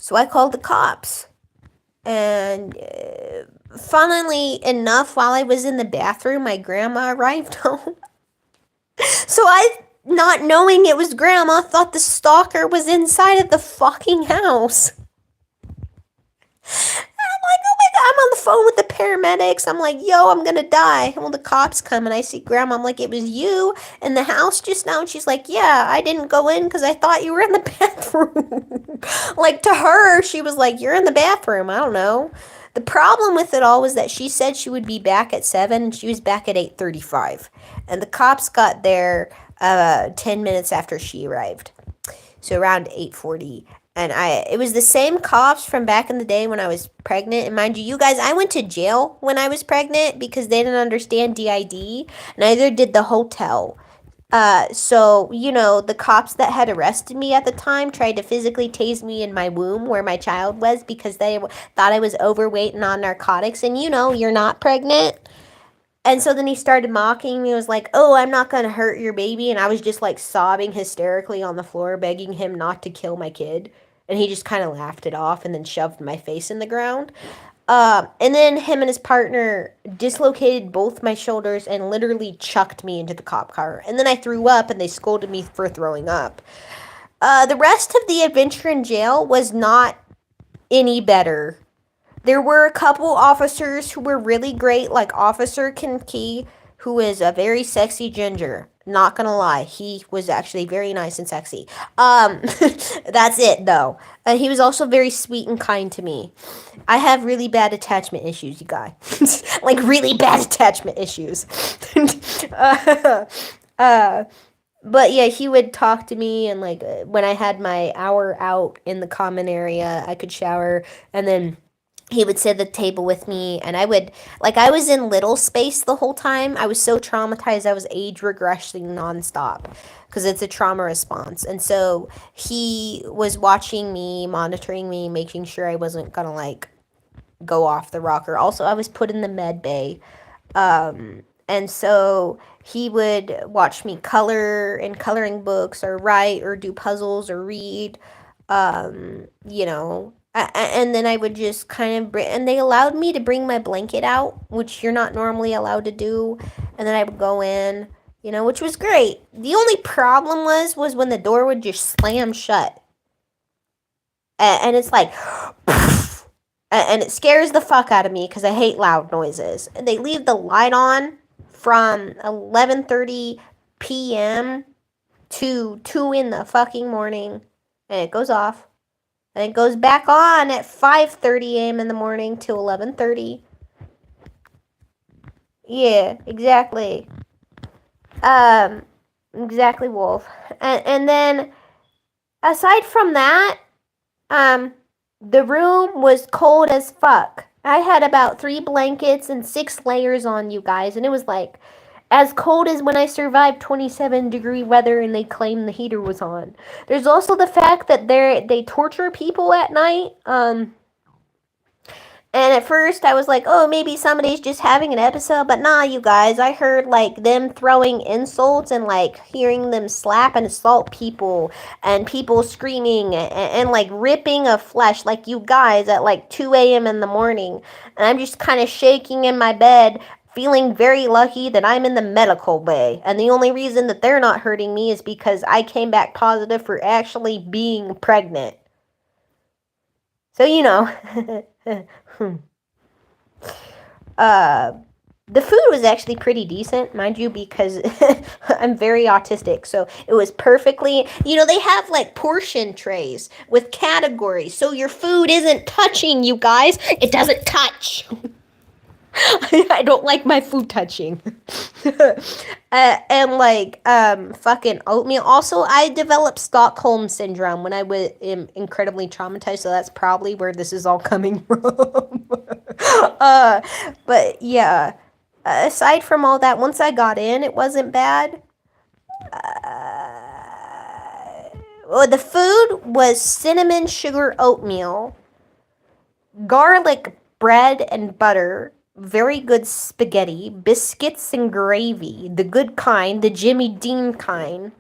So I called the cops. And funnily enough, while I was in the bathroom, my grandma arrived home. So I, not knowing it was grandma, thought the stalker was inside of the fucking house. I'm like, oh my god, I'm on the phone with the paramedics. I'm like, yo, I'm gonna die. Well, the cops come and I see grandma. I'm like, it was you in the house just now? And she's like, yeah, I didn't go in because I thought you were in the bathroom. Like, to her, she was like, you're in the bathroom. I don't know. The problem with it all was that she said she would be back at 7 and she was back at 8:35. And the cops got there 10 minutes after she arrived. So around 8:40. And it was the same cops from back in the day when I was pregnant. And mind you, you guys, I went to jail when I was pregnant because they didn't understand DID. Neither did the hotel. So, the cops that had arrested me at the time tried to physically tase me in my womb where my child was because they thought I was overweight and on narcotics. And you're not pregnant. And so then he started mocking me. He was like, oh, I'm not going to hurt your baby. And I was just like sobbing hysterically on the floor, begging him not to kill my kid. And he just kind of laughed it off and then shoved my face in the ground. And then him and his partner dislocated both my shoulders and literally chucked me into the cop car. And then I threw up and they scolded me for throwing up. The rest of the adventure in jail was not any better. There were a couple officers who were really great, like Officer Kinky, who is a very sexy ginger. Not gonna lie, he was actually very nice and sexy. That's it though. He was also very sweet and kind to me. I have really bad attachment issues, you guys. Like really bad attachment issues. But yeah, he would talk to me, and like when I had my hour out in the common area, I could shower, and then he would sit at the table with me, and I was in little space the whole time. I was so traumatized, I was age regressing nonstop because it's a trauma response. And so he was watching me, monitoring me, making sure I wasn't gonna like go off the rocker. Also, I was put in the med bay. And so he would watch me color in coloring books or write or do puzzles or read, and then I would just kind of and they allowed me to bring my blanket out, which you're not normally allowed to do. And then I would go in, which was great. The only problem was when the door would just slam shut. And it's like, and it scares the fuck out of me because I hate loud noises. And they leave the light on from 11:30 p.m. to 2 in the fucking morning, and it goes off. And it goes back on at 5:30 a.m. in the morning to 11:30. Yeah, exactly. Exactly, Wolf. And then, aside from that, the room was cold as fuck. I had about 3 blankets and 6 layers on, you guys, and it was like as cold as when I survived 27-degree weather and they claimed the heater was on. There's also the fact that they torture people at night. And at first I was like, oh, maybe somebody's just having an episode. But nah, you guys, I heard like them throwing insults and like hearing them slap and assault people and people screaming and like ripping of flesh. Like you guys at like 2 a.m. in the morning. And I'm just kind of shaking in my bed, feeling very lucky that I'm in the medical bay. And the only reason that they're not hurting me is because I came back positive for actually being pregnant. So, the food was actually pretty decent, mind you, because I'm very autistic. So it was perfectly, they have like portion trays with categories. So your food isn't touching, you guys. It doesn't touch. I don't like my food touching. And like fucking oatmeal. Also, I developed Stockholm syndrome when I was incredibly traumatized, so that's probably where this is all coming from. uh, but yeah, aside from all that, once I got in, it wasn't bad. Well, the food was cinnamon sugar oatmeal, garlic bread and butter, very good spaghetti, biscuits and gravy, the good kind, the Jimmy Dean kind,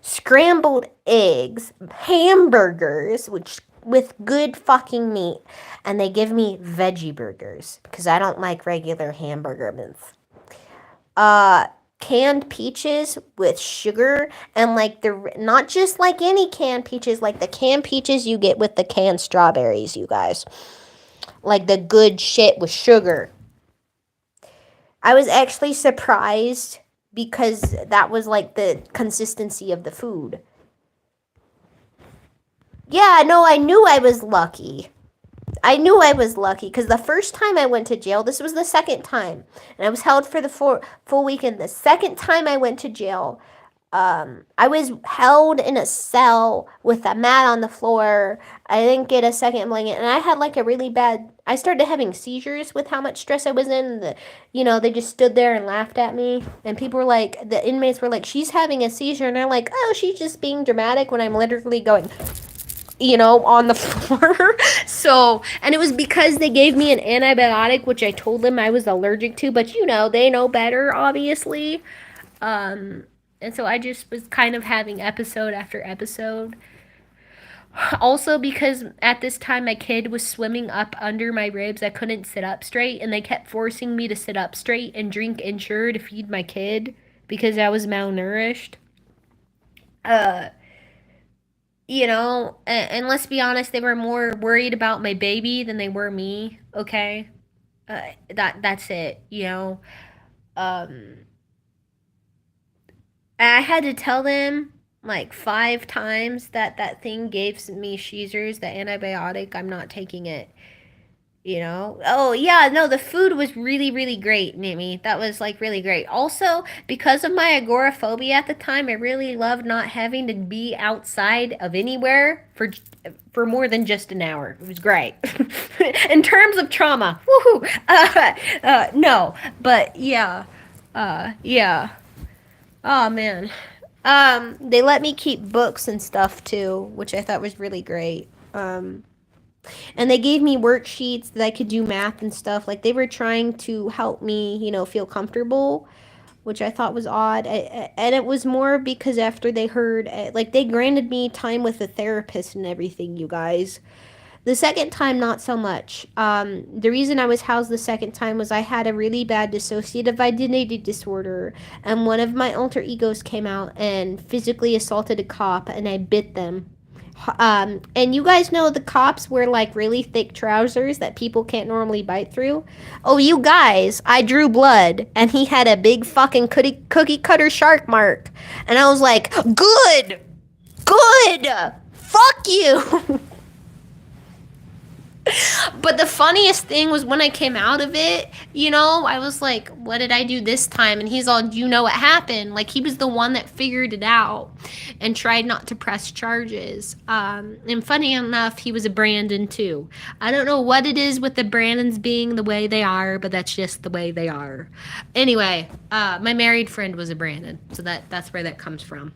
scrambled eggs, hamburgers, which with good fucking meat, and they give me veggie burgers because I don't like regular hamburger mints. Uh, Canned peaches with sugar and like the not just like any canned peaches, like the canned peaches you get with the canned strawberries, you guys. Like the good shit with sugar. I was actually surprised because that was like the consistency of the food. Yeah, no, I knew I was lucky. I knew I was lucky because the first time I went to jail, this was the second time, and I was held for the full weekend. The second time I went to jail, I was held in a cell with a mat on the floor. I didn't get a second blanket, and I had like a really bad. I started having seizures with how much stress I was in. They just stood there and laughed at me, and people were like, the inmates were like, "She's having a seizure," and they're like, "Oh, she's just being dramatic." When I'm literally going, on the floor. So, and it was because they gave me an antibiotic, which I told them I was allergic to, but they know better, obviously. And so I just was kind of having episode after episode. Also, because at this time my kid was swimming up under my ribs, I couldn't sit up straight, and they kept forcing me to sit up straight and drink Ensure to feed my kid because I was malnourished. Uh, and let's be honest, they were more worried about my baby than they were me. Okay, that's it. Um, I had to tell them like 5 times that that thing gave me seizures, the antibiotic. I'm not taking it. Oh yeah, no, the food was really really great, Nimi. That was like really great. Also, because of my agoraphobia at the time, I really loved not having to be outside of anywhere for more than just an hour. It was great. In terms of trauma, woohoo. No, but yeah, yeah. Oh man. They let me keep books and stuff too, which I thought was really great. And they gave me worksheets that I could do math and stuff. Like they were trying to help me, feel comfortable, which I thought was odd. And it was more because after they heard, like, they granted me time with a therapist and everything, you guys. The second time, not so much. The reason I was housed the second time was I had a really bad dissociative identity disorder, and one of my alter egos came out and physically assaulted a cop, and I bit them. And you guys know the cops wear like really thick trousers that people can't normally bite through. Oh, you guys, I drew blood, and he had a big fucking cookie cutter shark mark, and I was like, good, good, fuck you. But the funniest thing was when I came out of it, I was like, what did I do this time? And he's all, do you know what happened? Like, he was the one that figured it out and tried not to press charges. And funny enough, he was a Brandon too. I don't know what it is with the Brandons being the way they are, but that's just the way they are. Anyway, my married friend was a Brandon, so that's where that comes from.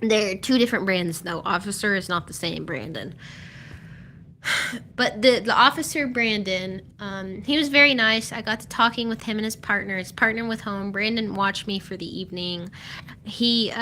They're two different Brandons, though. Officer is not the same Brandon. But the officer Brandon, he was very nice. I got to talking with him and his partner. His partner was home. Brandon watched me for the evening. He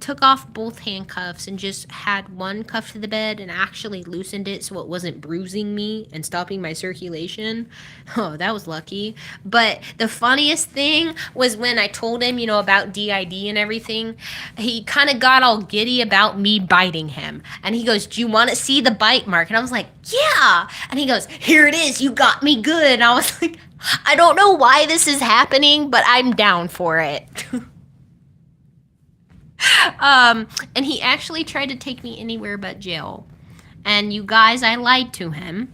took off both handcuffs and just had one cuff to the bed and actually loosened it so it wasn't bruising me and stopping my circulation. Oh, that was lucky. But the funniest thing was when I told him, about DID and everything, he kind of got all giddy about me biting him. And he goes, do you want to see the bite mark? And I was like, yeah. And he goes, here it is. You got me good. And I was like, I don't know why this is happening, but I'm down for it. And he actually tried to take me anywhere but jail. And you guys, I lied to him.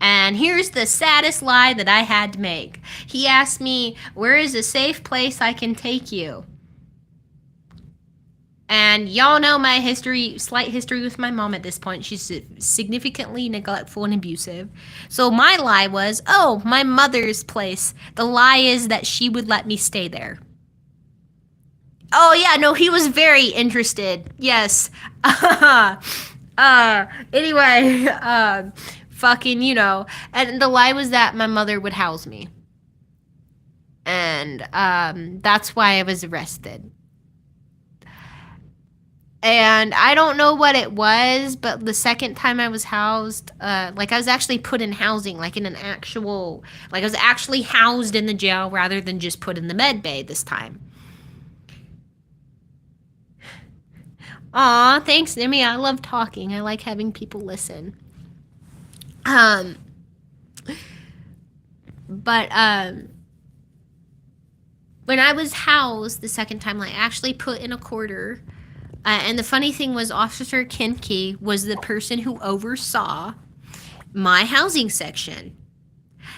And here's the saddest lie that I had to make. He asked me, "Where is a safe place I can take you?" And y'all know my slight history with my mom at this point. She's significantly neglectful and abusive. So my lie was, "Oh, my mother's place." The lie is that she would let me stay there. Oh, yeah, no, he was very interested. Yes. Anyway, fucking, and the lie was that my mother would house me. And that's why I was arrested. And I don't know what it was, but the second time I was housed, like I was actually put in housing, like in an actual, like I was actually housed in the jail rather than just put in the med bay this time. Aw, thanks, Nimi. I love talking. I like having people listen. Um, but when I was housed the second time, like, I actually put in a quarter. And the funny thing was, Officer Kinke was the person who oversaw my housing section.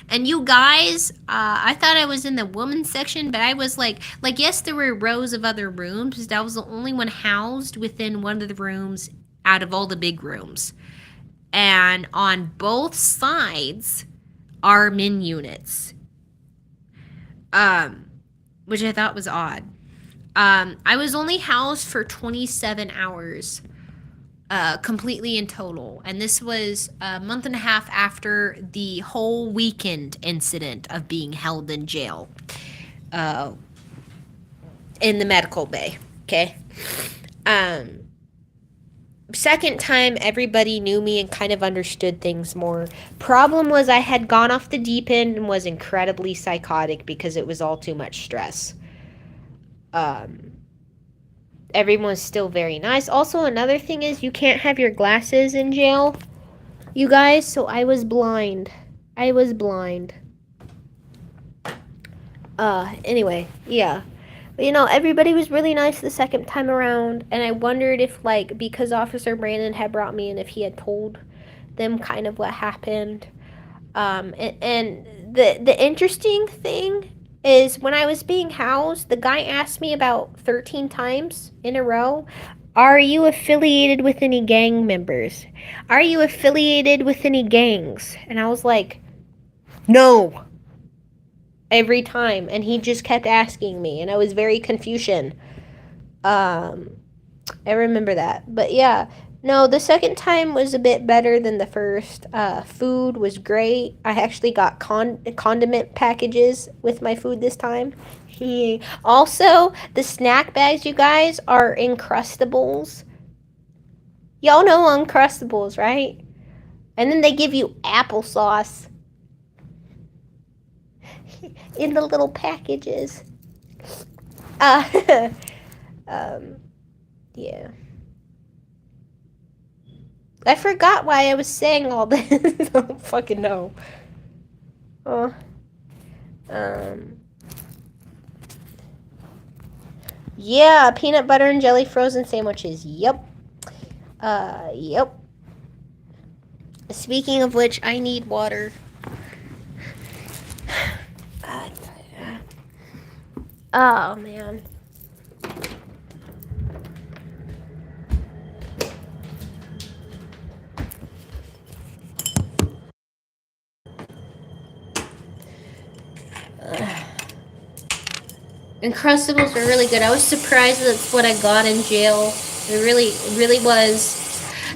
And you guys, I thought I was in the women's section, but I was yes, there were rows of other rooms. But I was the only one housed within one of the rooms out of all the big rooms. And on both sides are men units, which I thought was odd. I was only housed for 27 hours, completely in total. And this was a month and a half after the whole weekend incident of being held in jail, in the medical bay. Okay. Second time, everybody knew me and kind of understood things more. Problem was, I had gone off the deep end and was incredibly psychotic because it was all too much stress. Everyone's still very nice. Also, another thing is you can't have your glasses in jail, you guys, so I was blind. Anyway, yeah. But, everybody was really nice the second time around, and I wondered if, because Officer Brandon had brought me in, if he had told them kind of what happened. And the interesting thing is when I was being housed, the guy asked me about 13 times in a row, "Are you affiliated with any gang members? Are you affiliated with any gangs?" And I was like, "No." Every time. And he just kept asking me, and I was very confusion. I remember that. But yeah, no, the second time was a bit better than the first. Food was great. I actually got condiment packages with my food this time. Also, the snack bags, you guys, are Uncrustables. Y'all know Uncrustables, right? And then they give you applesauce in the little packages. Yeah. I forgot why I was saying all this. I don't fucking know. Yeah, peanut butter and jelly frozen sandwiches. Yep. Yep. Speaking of which, I need water. Oh, man. Uncrustables are really good. I was surprised that's what I got in jail. It really was.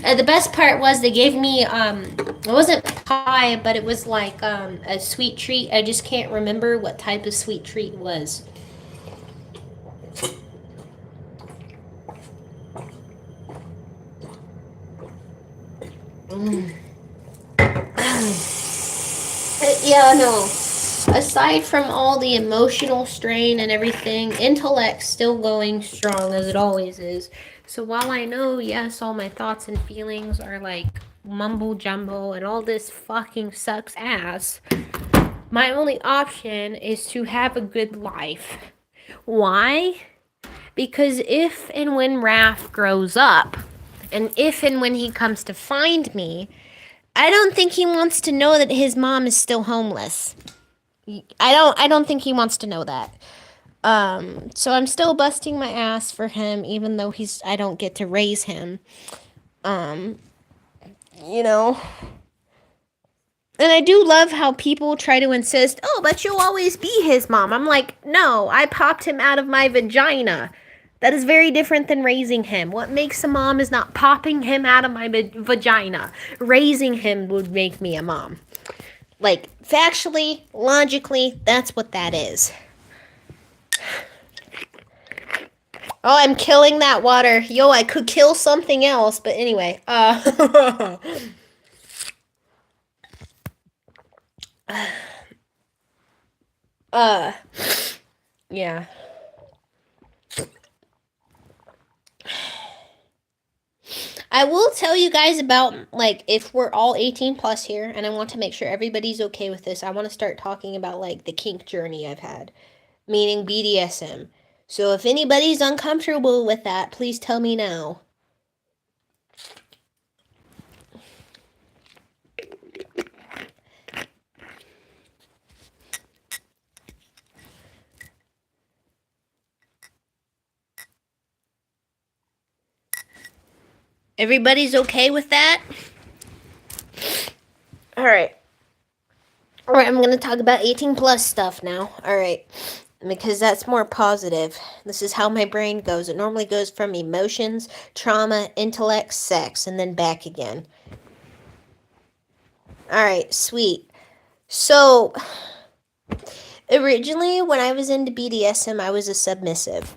The best part was they gave me, it wasn't pie, but it was like a sweet treat. I just can't remember what type of sweet treat it was. Yeah, no. Aside from all the emotional strain and everything, intellect's still going strong as it always is. So while I know, yes, all my thoughts and feelings are like mumble jumbo and all this fucking sucks ass, my only option is to have a good life. Why? Because if and when Raph grows up, and if and when he comes to find me, I don't think he wants to know that his mom is still homeless. I don't think he wants to know that. So I'm still busting my ass for him, even though I don't get to raise him. Um, you know. And I do love how people try to insist, oh, but you'll always be his mom. I'm like, no, I popped him out of my vagina. That is very different than raising him. What makes a mom is not popping him out of my vagina. Raising him would make me a mom. Like, factually, logically, that's what that is. Oh, I'm killing that water. Yo, I could kill something else, but anyway. Yeah. I will tell you guys about, like, if we're all 18 plus here, and I want to make sure everybody's okay with this, I want to start talking about, like, the kink journey I've had, meaning BDSM. So if anybody's uncomfortable with that, please tell me now. Everybody's okay with that? Alright. Alright, I'm going to talk about 18 plus stuff now. Alright. Because that's more positive. This is how my brain goes. It normally goes from emotions, trauma, intellect, sex, and then back again. Alright, sweet. So, originally, when I was into BDSM, I was a submissive.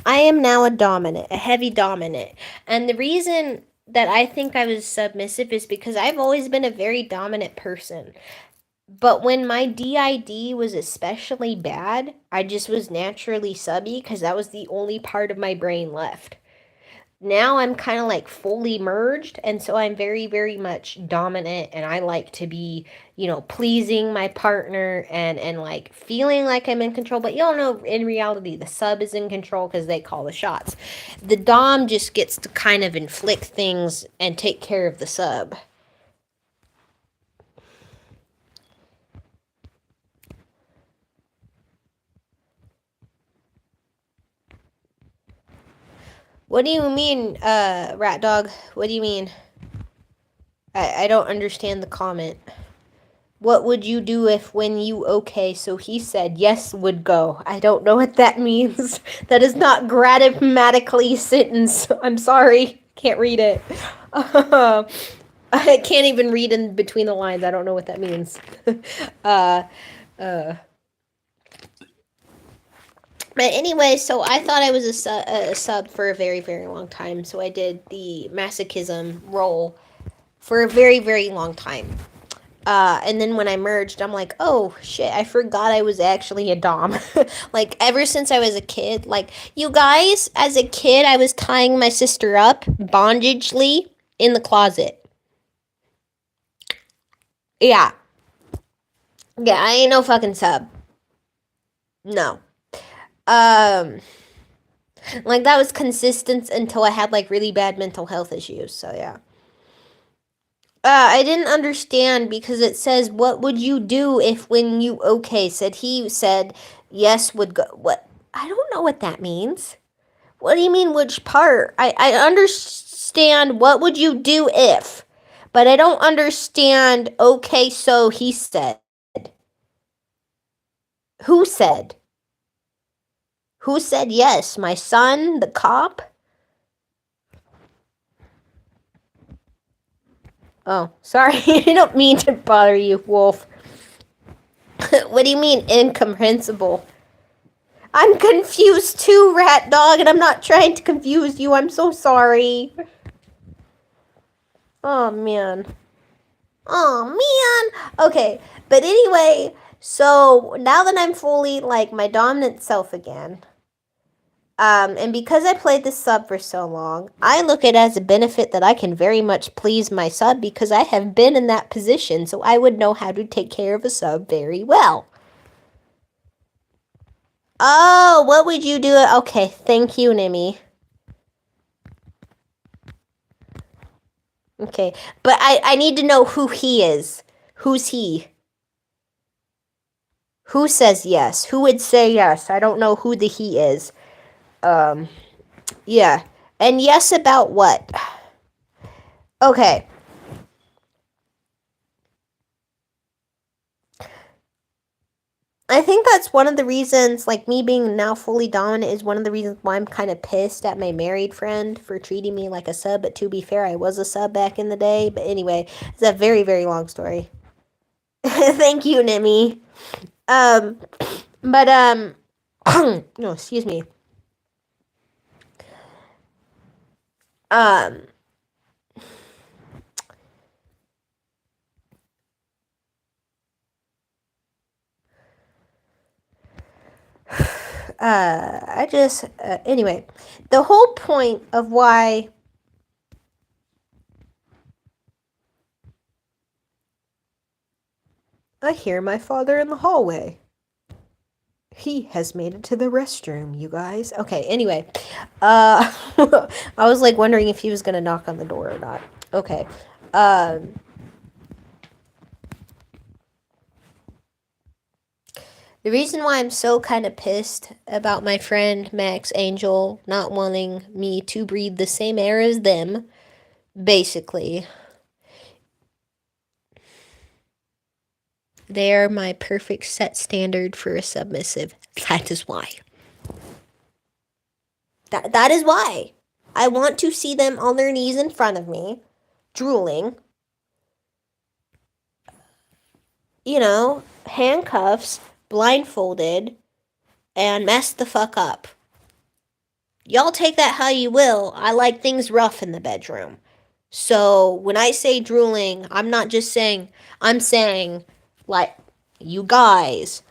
I am now a dominant, a heavy dominant. And the reason that I think I was submissive is because I've always been a very dominant person. But when my DID was especially bad, I just was naturally subby because that was the only part of my brain left. Now I'm kind of like fully merged, and so I'm very, very much dominant, and I like to be, pleasing my partner and like feeling like I'm in control. But y'all know in reality, the sub is in control because they call the shots. The dom just gets to kind of inflict things and take care of the sub. What do you mean, rat dog? What do you mean? I don't understand the comment. What would you do if when you okay? So he said yes would go. I don't know what that means. That is not grammatically sentence. I'm sorry. Can't read it. I can't even read in between the lines. I don't know what that means. But anyway, so I thought I was a sub for a very, very long time. So I did the masochism role for a very, very long time. And then when I merged, I'm like, oh shit, I forgot I was actually a dom. Like, ever since I was a kid, like, you guys, as a kid, I was tying my sister up, bondagely, in the closet. Yeah. Yeah, I ain't no fucking sub. No. Like, that was consistent until I had, like, really bad mental health issues, so yeah. I didn't understand because it says, what would you do if when you okay said yes would go. What? I don't know what that means. What do you mean which part? I understand what would you do if, but I don't understand okay so he said. Who said? Who said yes? My son? The cop? Oh, sorry. I don't mean to bother you, Wolf. What do you mean incomprehensible? I'm confused too, rat dog, and I'm not trying to confuse you. I'm so sorry. Oh, man. Oh, man. Okay, but anyway, so now that I'm fully, like, my dominant self again, and because I played the sub for so long, I look at it as a benefit that I can very much please my sub because I have been in that position, so I would know how to take care of a sub very well. Oh, what would you do? Okay, thank you, Nimi. Okay. But I need to know who he is. Who's he? Who says yes? Who would say yes? I don't know who the he is. Um, yeah. And yes about what? Okay. I think that's one of the reasons, like me being now fully dominant, is one of the reasons why I'm kind of pissed at my married friend for treating me like a sub. But to be fair, I was a sub back in the day. But anyway, it's a very, very long story. Thank you, Nimi. Um, but no, excuse me. Um, I just anyway, the whole point of why I hear my father in the hallway. He has made it to the restroom, you guys. Okay, anyway. I was like wondering if he was gonna knock on the door or not. Okay. Um the reason why I'm so kind of pissed about my friend Max Angel not wanting me to breathe the same air as them, basically, they are my perfect set standard for a submissive. That is why. That is why. I want to see them on their knees in front of me, drooling. You know, handcuffs, blindfolded, and mess the fuck up. Y'all take that how you will. I like things rough in the bedroom. So when I say drooling, I'm not just saying, I'm saying, like, you guys.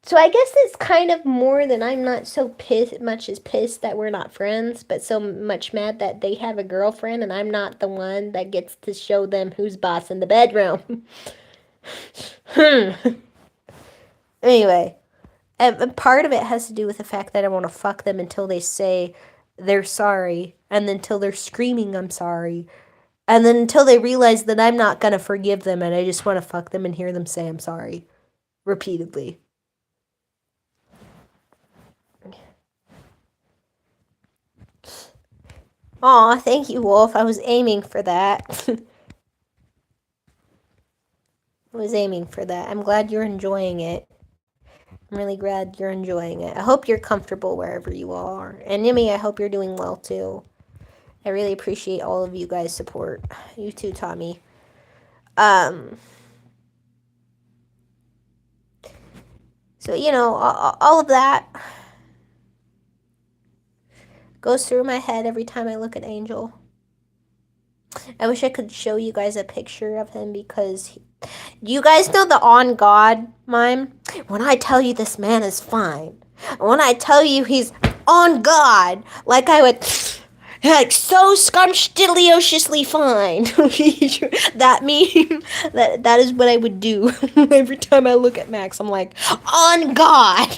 So I guess it's kind of more than I'm not so much as pissed that we're not friends, but so much mad that they have a girlfriend and I'm not the one that gets to show them who's boss in the bedroom. Anyway, and part of it has to do with the fact that I want to fuck them until they say they're sorry, and then until they're screaming, I'm sorry, and then until they realize that I'm not gonna forgive them, and I just want to fuck them and hear them say I'm sorry repeatedly. Aw, thank you, Wolf. I was aiming for that. I was aiming for that. I'm glad you're enjoying it. I'm really glad you're enjoying it. I hope you're comfortable wherever you are. And Yumi, I hope you're doing well too. I really appreciate all of you guys' support. You too, Tommy. So, you know, all of that goes through my head every time I look at Angel. I wish I could show you guys a picture of him because you guys know the on God mime? When I tell you this man is fine, when I tell you he's on God, like I would, like so scrumptiously fine. That meme, that is what I would do every time I look at Max. I'm like, on God.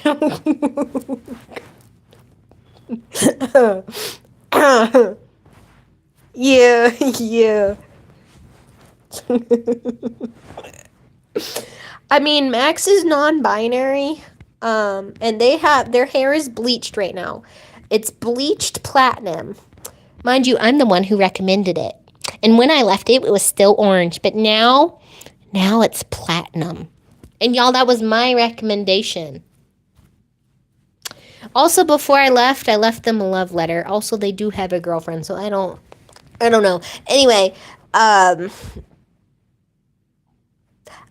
Yeah, yeah. I mean, Max is non-binary, and they have their hair is bleached right now. It's bleached platinum. Mind you, I'm the one who recommended it. And when I left it, it was still orange, but now it's platinum. And y'all, that was my recommendation. Also, before I left them a love letter. Also, they do have a girlfriend, so I don't know. Anyway,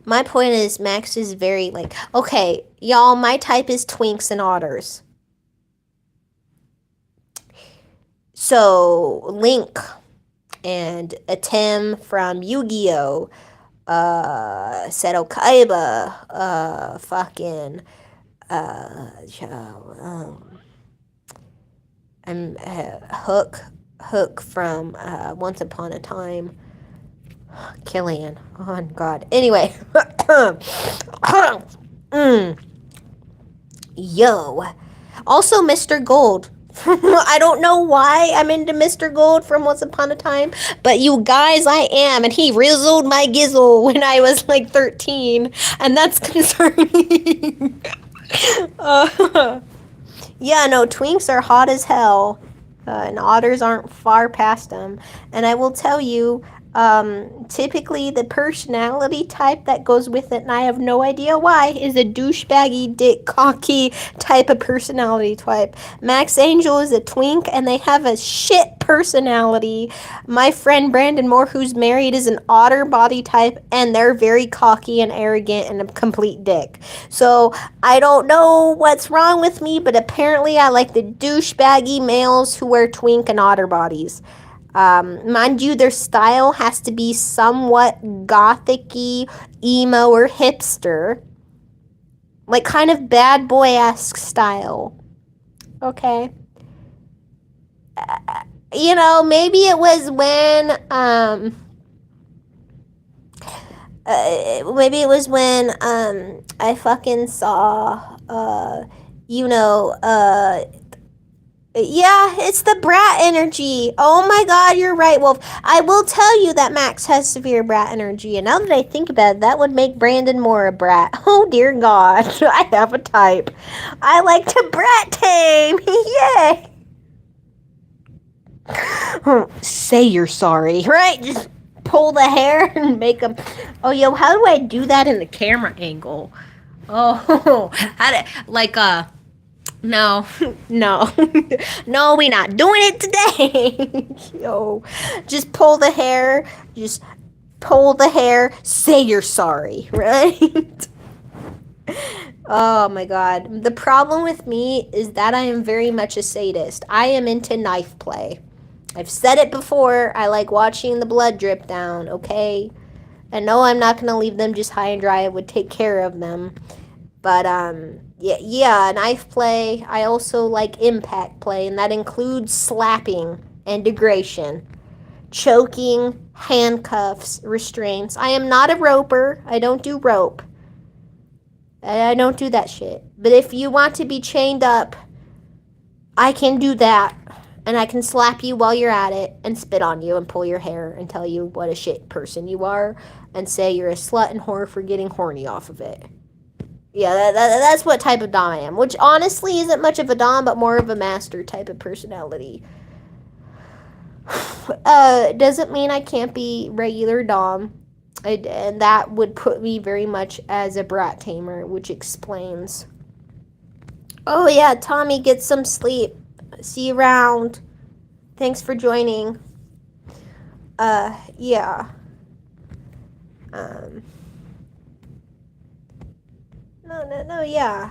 my point is Max is very like, okay, y'all, my type is twinks and otters. So Link and a Tim from Yu-Gi-Oh, Seto Kaiba, fucking, I'm Hook from Once Upon a Time. Killian. Oh, God. Anyway. Yo. Also, Mr. Gold I don't know why I'm into Mr. Gold from Once Upon a Time, but you guys, I am, and he rizzled my gizzle when I was like 13, and that's concerning. uh, yeah, no, twinks are hot as hell, and otters aren't far past them. And I will tell you, typically the personality type that goes with it, and I have no idea why, is a douchebaggy, dick, cocky type of personality type. Max Angel is a twink, and they have a shit personality. My friend Brandon Moore, who's married, is an otter body type, and they're very cocky and arrogant and a complete dick. So I don't know what's wrong with me, but apparently I like the douchebaggy males who wear twink and otter bodies. Mind you, their style has to be somewhat gothic-y, emo, or hipster. Like kind of bad boy-esque style. Okay. You know, maybe it was when I fucking saw yeah, it's the brat energy. Oh my god, you're right, Wolf. I will tell you that Max has severe brat energy, and now that I think about it, that would make Brandon more a brat. Oh dear god, I have a type. I like to brat tame. Yay! Say you're sorry, right? Just pull the hair and make them. Oh, yo, how do I do that in the camera angle? Oh, no, no, no, we not doing it today. Yo, just pull the hair, say you're sorry, right? Oh my god. The problem with me is that I am very much a sadist. I am into knife play. I've said it before, I like watching the blood drip down, okay? And no, I'm not gonna leave them just high and dry. I would take care of them. But yeah, knife play. I also like impact play, and that includes slapping and degradation, choking, handcuffs, restraints. I am not a roper. I don't do rope. I don't do that shit. But if you want to be chained up, I can do that. And I can slap you while you're at it and spit on you and pull your hair and tell you what a shit person you are and say you're a slut and whore for getting horny off of it. Yeah, that's what type of dom I am, which honestly isn't much of a dom, but more of a master type of personality. Doesn't mean I can't be regular dom, and that would put me very much as a brat tamer, which explains. Oh yeah, Tommy, get some sleep. See you around. Thanks for joining. Yeah. No, yeah.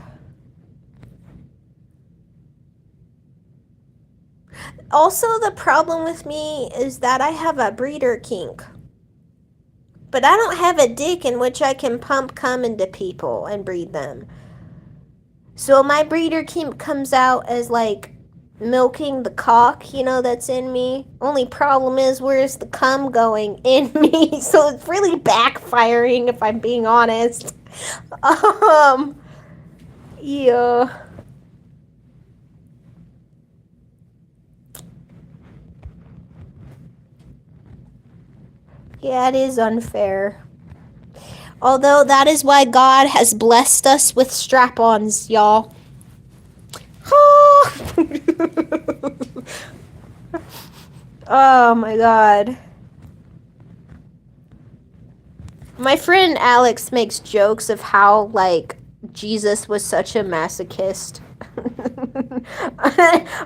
Also, the problem with me is that I have a breeder kink. But I don't have a dick in which I can pump cum into people and breed them. So my breeder kink comes out as like milking the cock, that's in me. Only problem is, where's the cum going in me? So it's really backfiring, if I'm being honest. Yeah. Yeah, it is unfair. Although that is why God has blessed us with strap-ons, y'all. Oh my god. My friend Alex makes jokes of how, like, Jesus was such a masochist.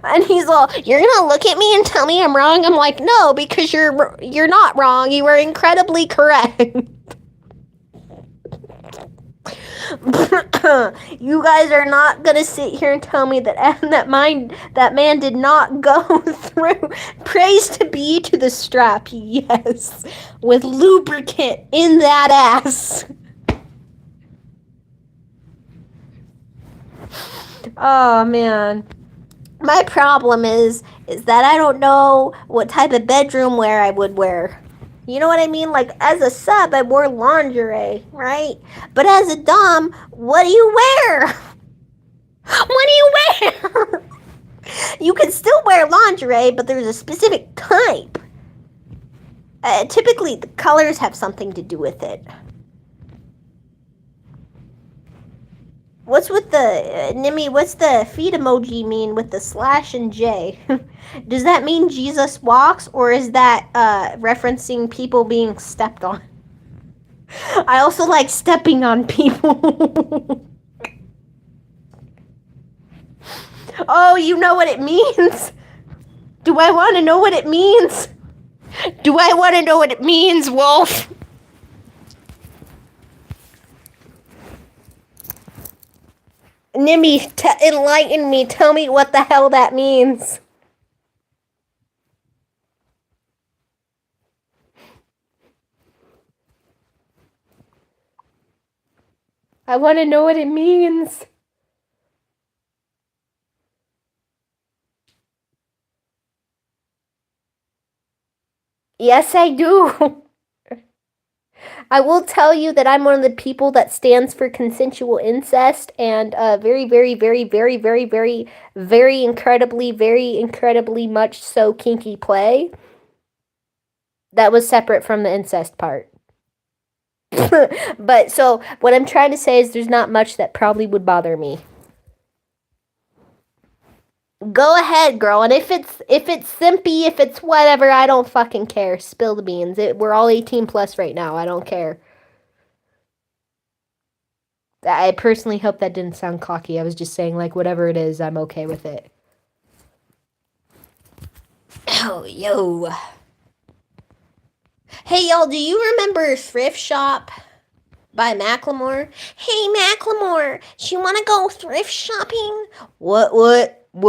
And he's all, you're gonna look at me and tell me I'm wrong? I'm like, no, because you're not wrong. You were incredibly correct. You guys are not gonna sit here and tell me that man did not go through. Praise to be to the strap, yes, with lubricant in that ass. Oh man, my problem is that I don't know what type of bedroom wear I would wear. You know what I mean? Like, as a sub, I wore lingerie, right? But as a dom, what do you wear? What do you wear? You can still wear lingerie, but there's a specific type. Typically, the colors have something to do with it. What's with the Nimi? What's the feet emoji mean with the slash and J? Does that mean Jesus walks, or is that referencing people being stepped on? I also like stepping on people. Oh, you know what it means? Do I want to know what it means? Do I want to know what it means, Wolf? Nimmy, enlighten me. Tell me what the hell that means. I want to know what it means. Yes, I do. I will tell you that I'm one of the people that stands for consensual incest and very, very, very, very, very, very, very incredibly much so kinky play. That was separate from the incest part. But so what I'm trying to say is there's not much that probably would bother me. Go ahead, girl. And if it's simpy, if it's whatever, I don't fucking care. Spill the beans. We're all 18 plus right now. I don't care. I personally hope that didn't sound cocky. I was just saying, like, whatever it is, I'm okay with it. Oh, yo. Hey, y'all, do you remember Thrift Shop by Macklemore? Hey, Macklemore, do you want to go thrift shopping? What? I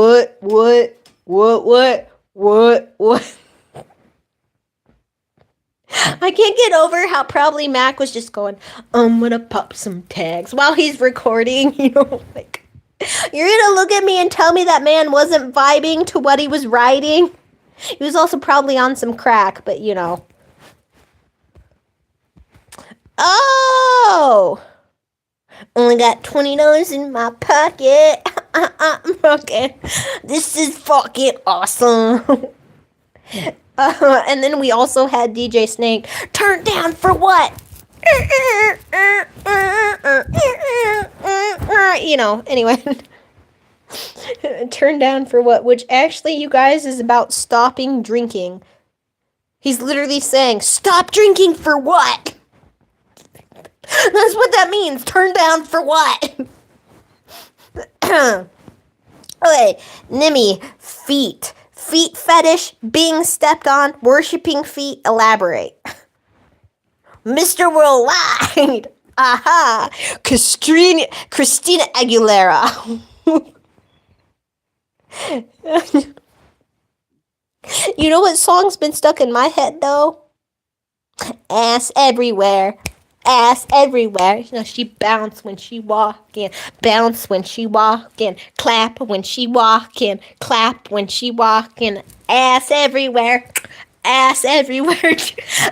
can't get over how probably Mac was just going, I'm gonna pop some tags while he's recording, you know, like, you're gonna look at me and tell me that man wasn't vibing to what he was writing? He was also probably on some crack, but you know. Oh! Only got $20 in my pocket. Okay. This is fucking awesome. And then we also had DJ Snake. Turned down for what? You know, anyway. Turned down for what? Which actually, you guys, is about stopping drinking. He's literally saying, stop drinking for what? That's what that means. Turn down for what? Okay, Nimmy, feet. Feet fetish, being stepped on, worshipping feet, elaborate. Mr. Worldwide. Aha. Christina Aguilera. You know what song's been stuck in my head, though? Ass everywhere. Ass everywhere. You know, she bounce when she walkin', bounce when she walkin', clap when she walkin', clap when she walkin', ass everywhere. Ass everywhere.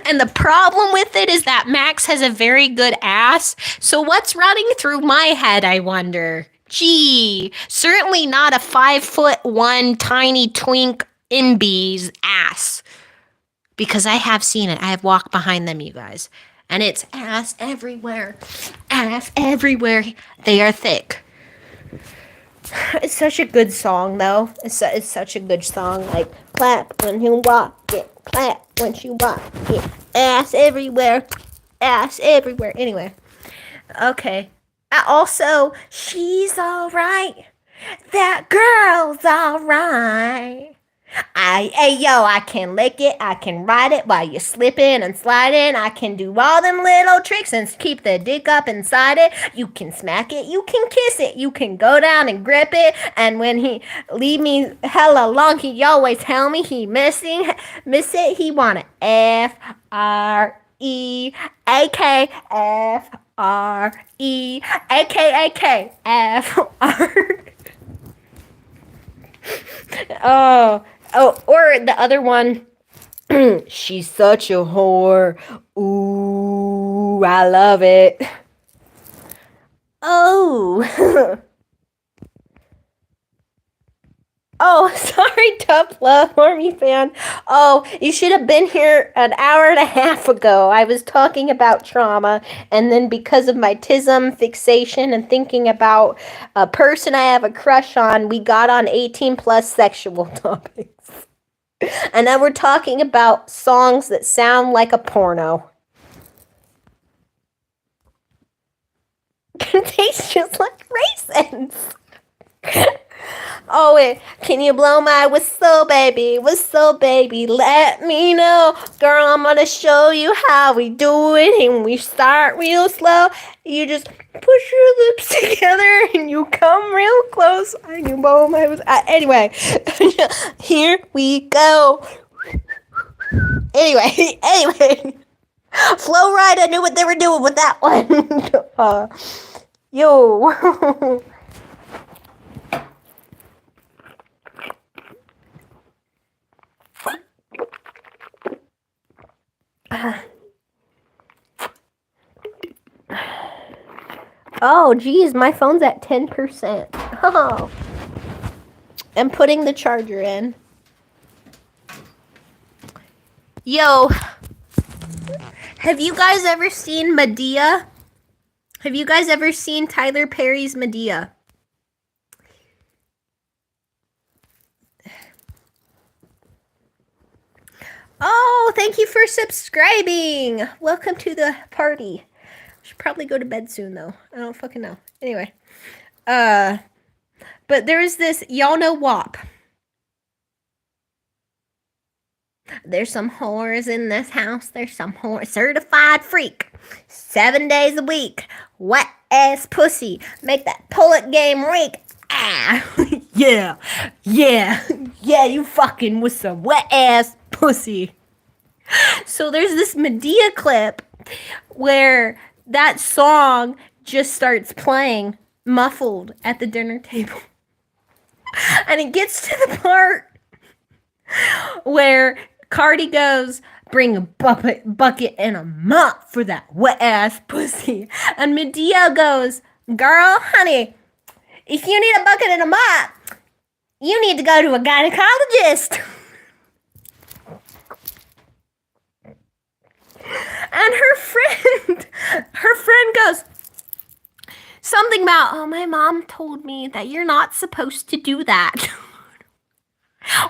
And the problem with it is that Max has a very good ass. So what's running through my head, I wonder? Gee, certainly not a 5'1" tiny twink imbee's ass. Because I have seen it. I have walked behind them, you guys. And it's ass everywhere. Ass everywhere. They are thick. It's such a good song, though. It's such a good song. Like, clap when you walk it. Clap when you walk it. Ass everywhere. Ass everywhere. Anyway. Okay. Also, she's alright. That girl's alright. I can lick it, I can ride it while you're slipping and sliding. I can do all them little tricks and keep the dick up inside it. You can smack it, you can kiss it, you can go down and grip it. And when he leave me hella long, he always tell me he miss it. He wanna F-R-E-A-K, F-R-E-A-K-A-K, F-R. Oh, or the other one. She's such a whore. Ooh, I love it. Oh. Oh, sorry, Tough Love Army fan. Oh, you should have been here an hour and a half ago. I was talking about trauma, and then because of my tism fixation and thinking about a person I have a crush on, we got on 18 plus sexual topics. And now we're talking about songs that sound like a porno. Tastes just like raisins. Oh, wait. Can you blow my whistle, baby? Whistle, baby, let me know. Girl, I'm gonna show you how we do it. And we start real slow. You just push your lips together and you come real close. And you blow my whistle. Anyway, here we go. Anyway. Flow Ride, I knew what they were doing with that one. Yo. Oh, geez, my phone's at 10%. Oh. I'm putting the charger in. Yo. Have you guys ever seen Medea? Have you guys ever seen Tyler Perry's Medea? Oh, thank you for subscribing. Welcome to the party. I should probably go to bed soon, though. I don't fucking know. Anyway. But there is this, y'all know WAP. There's some whores in this house. There's some whore. Certified freak. 7 days a week. Wet ass pussy. Make that pull-it game reek. Ah. Yeah. Yeah, you fucking with some wet ass pussy. So there's this Medea clip where that song just starts playing muffled at the dinner table. And it gets to the part where Cardi goes, bring a bucket and a mop for that wet ass pussy. And Medea goes, girl, honey, if you need a bucket and a mop, you need to go to a gynecologist. And her friend goes, something about, oh, my mom told me that you're not supposed to do that.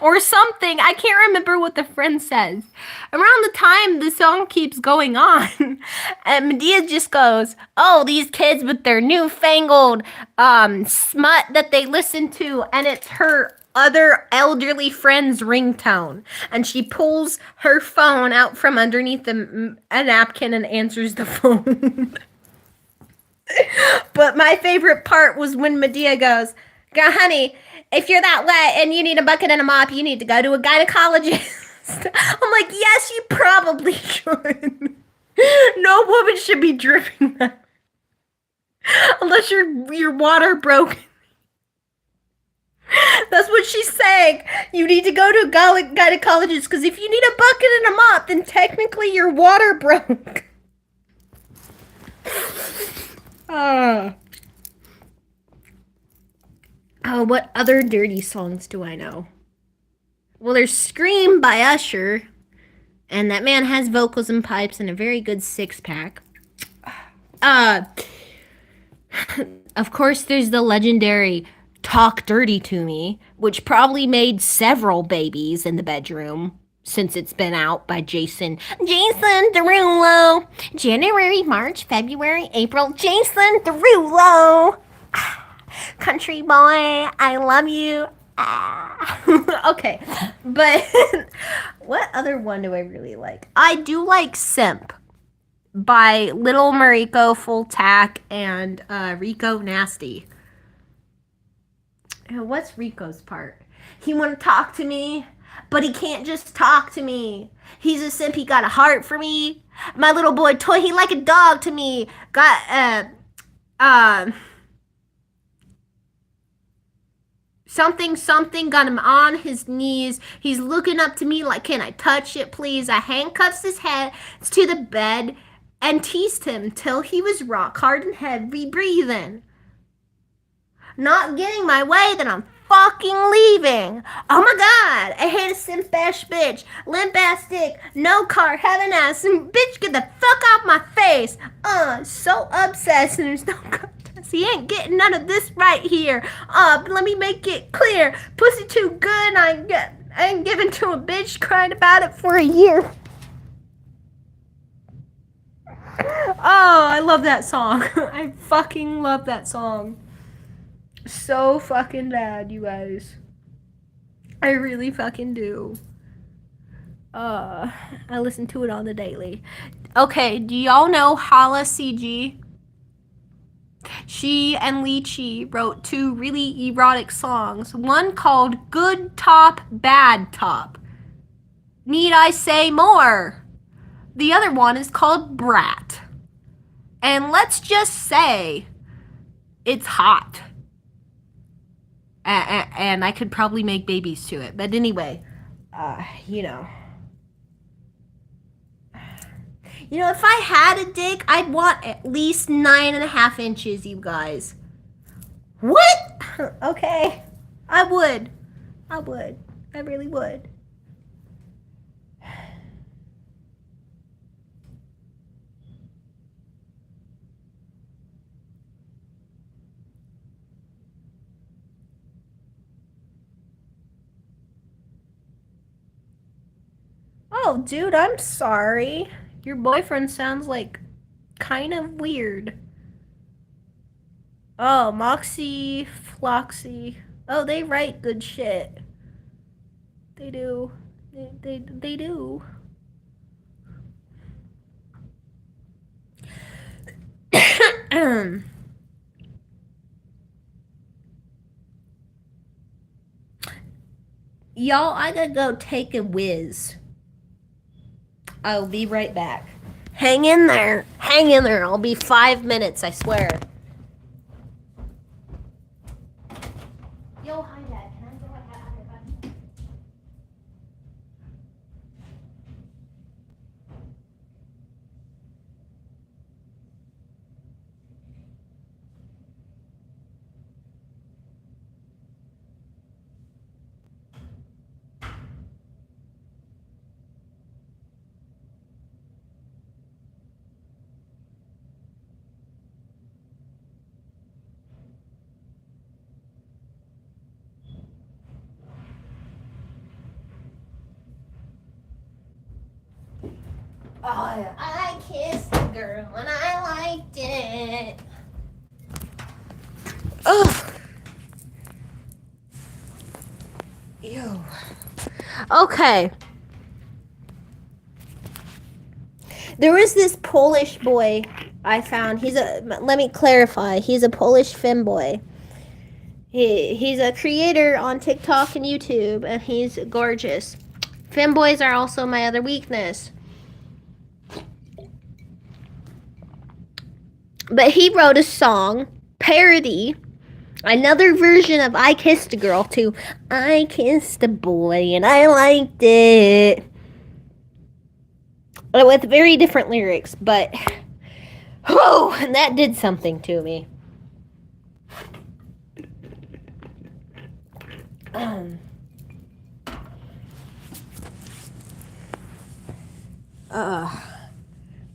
Or something. I can't remember what the friend says. Around the time the song keeps going on, and Medea just goes, oh, these kids with their newfangled smut that they listen to, and it's her other elderly friend's ringtone. And she pulls her phone out from underneath a napkin and answers the phone. But my favorite part was when Medea goes, honey, if you're that wet and you need a bucket and a mop, you need to go to a gynecologist. I'm like, yes, you probably should. No woman should be dripping that. Unless your water broke. That's what she's saying. You need to go to a gynecologist because if you need a bucket and a mop, then technically your water broke. Oh, what other dirty songs do I know? Well, there's Scream by Usher. And that man has vocals and pipes and a very good six-pack. Of course, there's the legendary Talk Dirty to Me, which probably made several babies in the bedroom since it's been out by Jason Derulo. January, March, February, April. Jason Derulo. Country boy, I love you. Okay, but what other one do I really like? I do like Simp by Little Mariko, Full Tack, and Rico Nasty. What's Rico's part? He want to talk to me, but he can't just talk to me. He's a simp, he got a heart for me. My little boy toy, he like a dog to me. Got, something got him on his knees. He's looking up to me like, can I touch it, please? I handcuffs his head to the bed and teased him till he was rock hard and heavy breathing. Not getting my way, then I'm fucking leaving. Oh my god, I hate a simp ass bitch. Limp ass dick, no car, having ass, and bitch get the fuck off my face. So obsessed and there's no contest. He ain't getting none of this right here. Let me make it clear. Pussy too good, I ain't giving to a bitch, crying about it for a year. Oh, I love that song. I fucking love that song. So fucking bad, you guys. I really fucking do. I listen to it on the daily. Okay, do y'all know Hala CG? She and Lychee wrote 2 really erotic songs. One called Good Top, Bad Top. Need I say more? The other one is called Brat. And let's just say it's hot. And I could probably make babies to it. But anyway, you know. You know, if I had a dick, I'd want at least 9.5 inches, you guys. What? Okay. I would. I really would. Oh, dude, I'm sorry. Your boyfriend sounds like kind of weird. Oh, Moxie, Floxy. Oh, they write good shit. They do. They do. Y'all, I gotta go take a whiz. I'll be right back. Hang in there. Hang in there. I'll be 5 minutes, I swear. Yo, hi, Dad. Can I go ahead? Oh, I kissed a girl and I liked it. Ugh. Ew. Okay. There was this Polish boy I found. Let me clarify. He's a Polish femboy. He's a creator on TikTok and YouTube, and he's gorgeous. Femboys are also my other weakness. But he wrote a song, parody, another version of I Kissed a Girl to I Kissed a Boy and I Liked It. With very different lyrics, but oh, and that did something to me.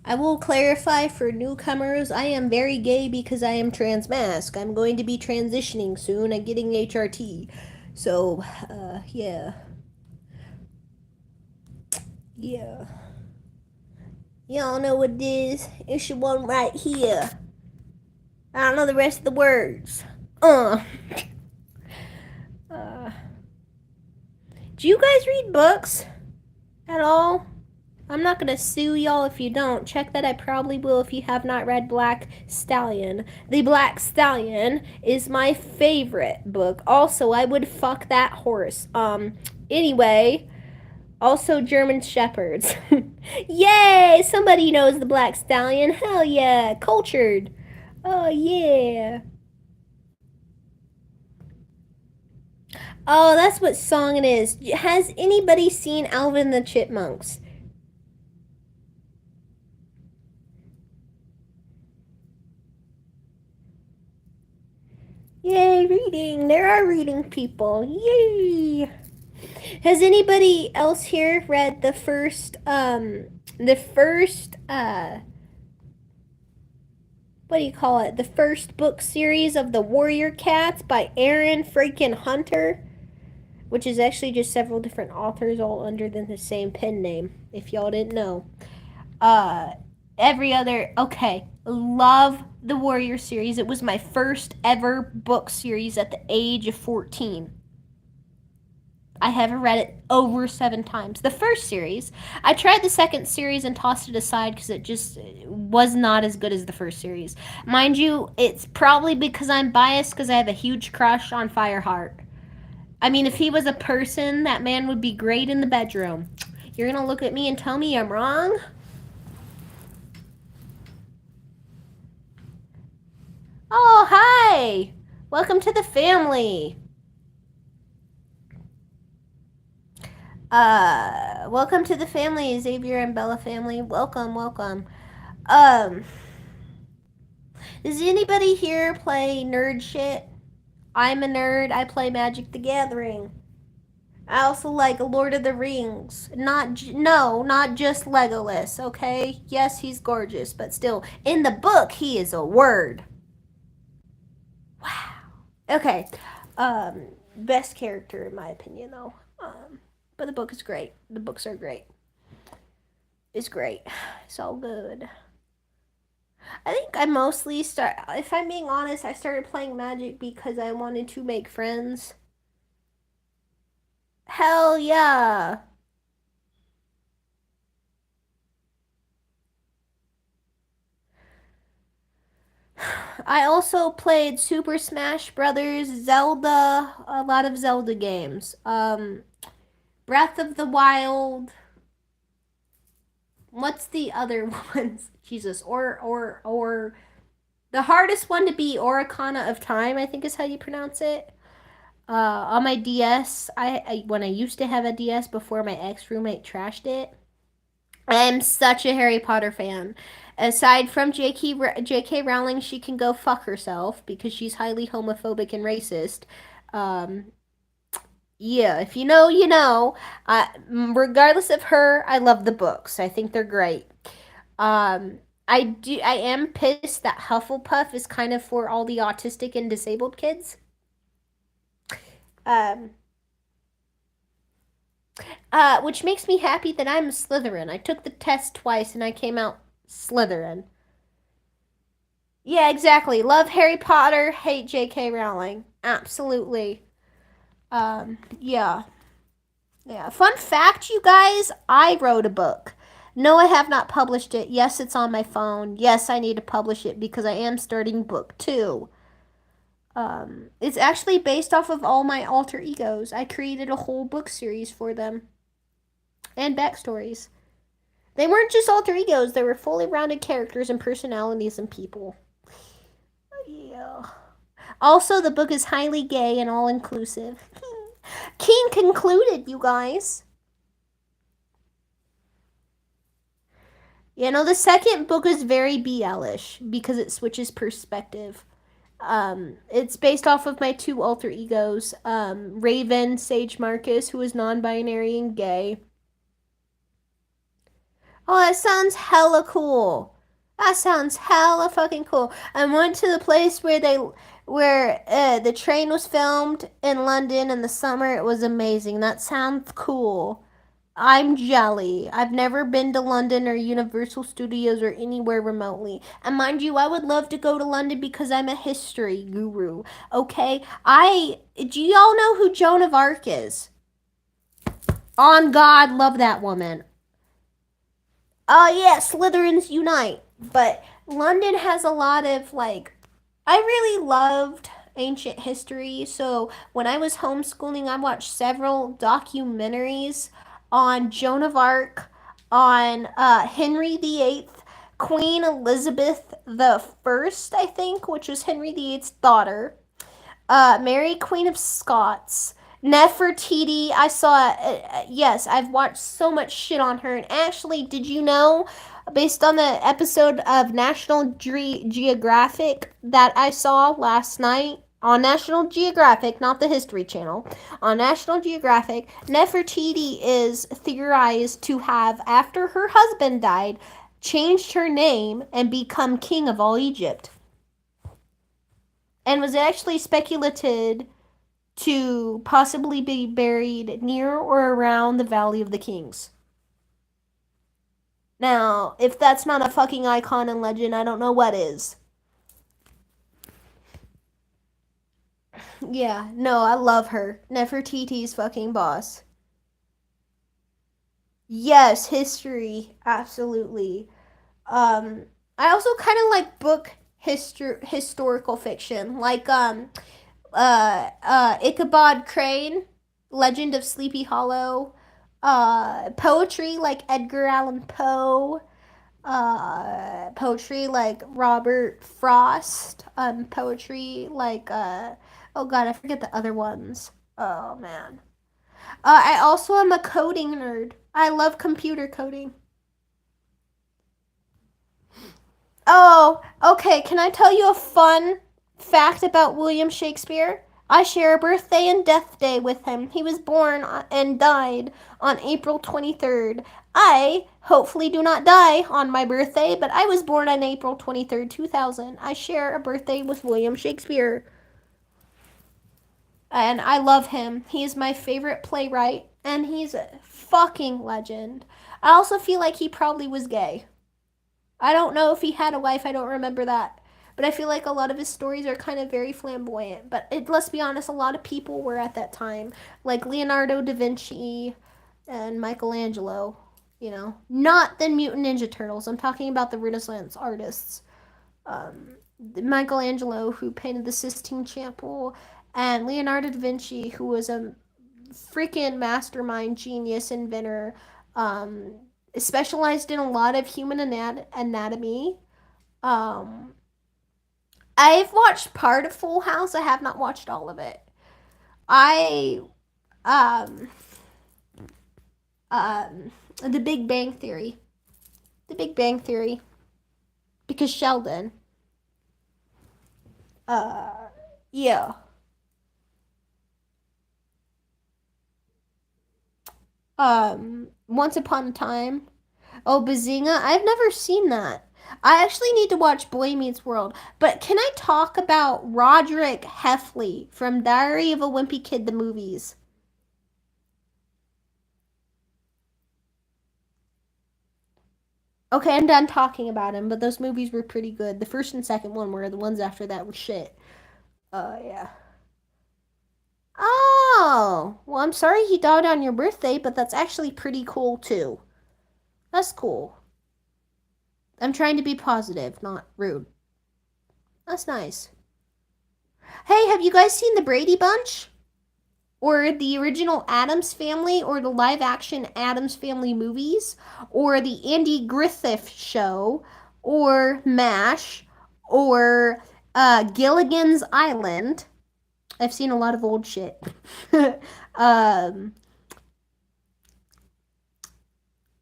I will clarify for newcomers, I am very gay because I am transmasc. I'm going to be transitioning soon and getting HRT. So, yeah. Yeah. Y'all know what it is. It's your one right here. I don't know the rest of the words. Do you guys read books at all? I'm not gonna sue y'all if you don't. Check that I probably will if you have not read Black Stallion. The Black Stallion is my favorite book. Also, I would fuck that horse. Anyway, also German Shepherds. Yay! Somebody knows the Black Stallion. Hell yeah! Cultured. Oh yeah. Oh, that's what song it is. Has anybody seen Alvin the Chipmunks? Yay, reading. There are reading people. Yay. Has anybody else here read the first what do you call it? The first book series of the Warrior Cats by Aaron freaking Hunter, which is actually just several different authors all under the same pen name, if y'all didn't know. Uh every other okay, love the Warrior series. It was my first ever book series at the age of 14. I have read it over 7 times. The first series, I tried the second series and tossed it aside because it just was not as good as the first series. Mind you, it's probably because I'm biased because I have a huge crush on Fireheart. I mean, if he was a person, that man would be great in the bedroom. You're gonna look at me and tell me I'm wrong? Oh, hi! Welcome to the family. Welcome to the family, Xavier and Bella family. Welcome, welcome. Um, does anybody here play nerd shit? I'm a nerd. I play Magic the Gathering. I also like Lord of the Rings. Not just Legolas, okay? Yes, he's gorgeous, but still, in the book, he is a word. Wow. Okay. Best character in my opinion, though. But the book is great. The books are great. It's great. It's all good. I think I mostly if I'm being honest, I started playing Magic because I wanted to make friends. Hell yeah. I also played Super Smash Brothers, Zelda, a lot of Zelda games. Breath of the Wild. What's the other ones? Jesus, or the hardest one to beat, Oricana of Time, I think is how you pronounce it. On my DS, when I used to have a DS before my ex roommate trashed it. I'm such a Harry Potter fan. Aside from J.K. Rowling, she can go fuck herself because she's highly homophobic and racist. Um, yeah, if you know, you know. Regardless of her, I love the books. I think they're great. Um, I am pissed that Hufflepuff is kind of for all the autistic and disabled kids. Um, which makes me happy that I'm a Slytherin. I took the test twice and I came out Slytherin. Yeah, exactly. Love Harry Potter, hate J.K. Rowling. Absolutely. Yeah. Yeah. Fun fact, you guys, I wrote a book. No, I have not published it. Yes, it's on my phone. Yes, I need to publish it because I am starting book 2. It's actually based off of all my alter egos. I created a whole book series for them and backstories. They weren't just alter egos, they were fully rounded characters and personalities and people. Yeah. Also, the book is highly gay and all inclusive. King concluded, you guys. You know, the second book is very BL-ish because it switches perspective. It's based off of my 2 alter egos, Raven Sage Marcus, who is non-binary and gay. Oh, that sounds hella cool. That sounds hella fucking cool. I went to the place where the train was filmed in London in the summer. It was amazing. That sounds cool. I'm jelly. I've never been to London or Universal Studios or anywhere remotely. And mind you, I would love to go to London because I'm a history guru. Okay? Do y'all know who Joan of Arc is? On God, love that woman. Oh yeah, Slytherins unite. But London has a lot of I really loved ancient history. So when I was homeschooling, I watched several documentaries on Joan of Arc, on Henry VIII, Queen Elizabeth the First, I think, which was Henry VIII's daughter, Mary Queen of Scots, Nefertiti. I saw, yes, I've watched so much shit on her. And actually, did you know, based on the episode of National Geographic that I saw last night, On National Geographic, not the History Channel, on National Geographic, Nefertiti is theorized to have, after her husband died, changed her name and become king of all Egypt. And was actually speculated to possibly be buried near or around the Valley of the Kings. Now, if that's not a fucking icon and legend, I don't know what is. Yeah, no, I love her. Nefertiti's fucking boss. Yes, history, absolutely. Um, I also kind of like book historical fiction, like Ichabod Crane, Legend of Sleepy Hollow, poetry like Edgar Allan Poe, poetry like Robert Frost, poetry like oh god, I forget the other ones. Oh man. I also am a coding nerd. I love computer coding. Oh, okay. Can I tell you a fun fact about William Shakespeare? I share a birthday and death day with him. He was born and died on April 23rd. I hopefully do not die on my birthday, but I was born on April 23rd, 2000. I share a birthday with William Shakespeare. And I love him. He is my favorite playwright, and he's a fucking legend. I also feel like he probably was gay. I don't know if he had a wife, I don't remember that. But I feel like a lot of his stories are kind of very flamboyant. But let's be honest, a lot of people were at that time, like Leonardo da Vinci and Michelangelo. You know, not the Mutant Ninja Turtles. I'm talking about the Renaissance artists. Um, Michelangelo, who painted the Sistine Chapel, and Leonardo da Vinci, who was a freaking mastermind, genius, inventor, um, specialized in a lot of human anatomy. Um, I've watched part of Full House. I have not watched all of it. I um the Big Bang Theory. The Big Bang Theory. Because Sheldon. Uh yeah. Once Upon a Time. Oh, Bazinga. I've never seen that. I actually need to watch Boy Meets World. But can I talk about Roderick Heffley from Diary of a Wimpy Kid, the movies? Okay, I'm done talking about him, but those movies were pretty good. The first and second one were the ones after that were shit. Yeah. Oh, well, I'm sorry he died on your birthday, but that's actually pretty cool too. That's cool. I'm trying to be positive, not rude. That's nice. Hey, have you guys seen the Brady Bunch? Or the original Addams Family, or the live action Addams Family movies, or the Andy Griffith Show, or MASH, or Gilligan's Island? I've seen a lot of old shit. um,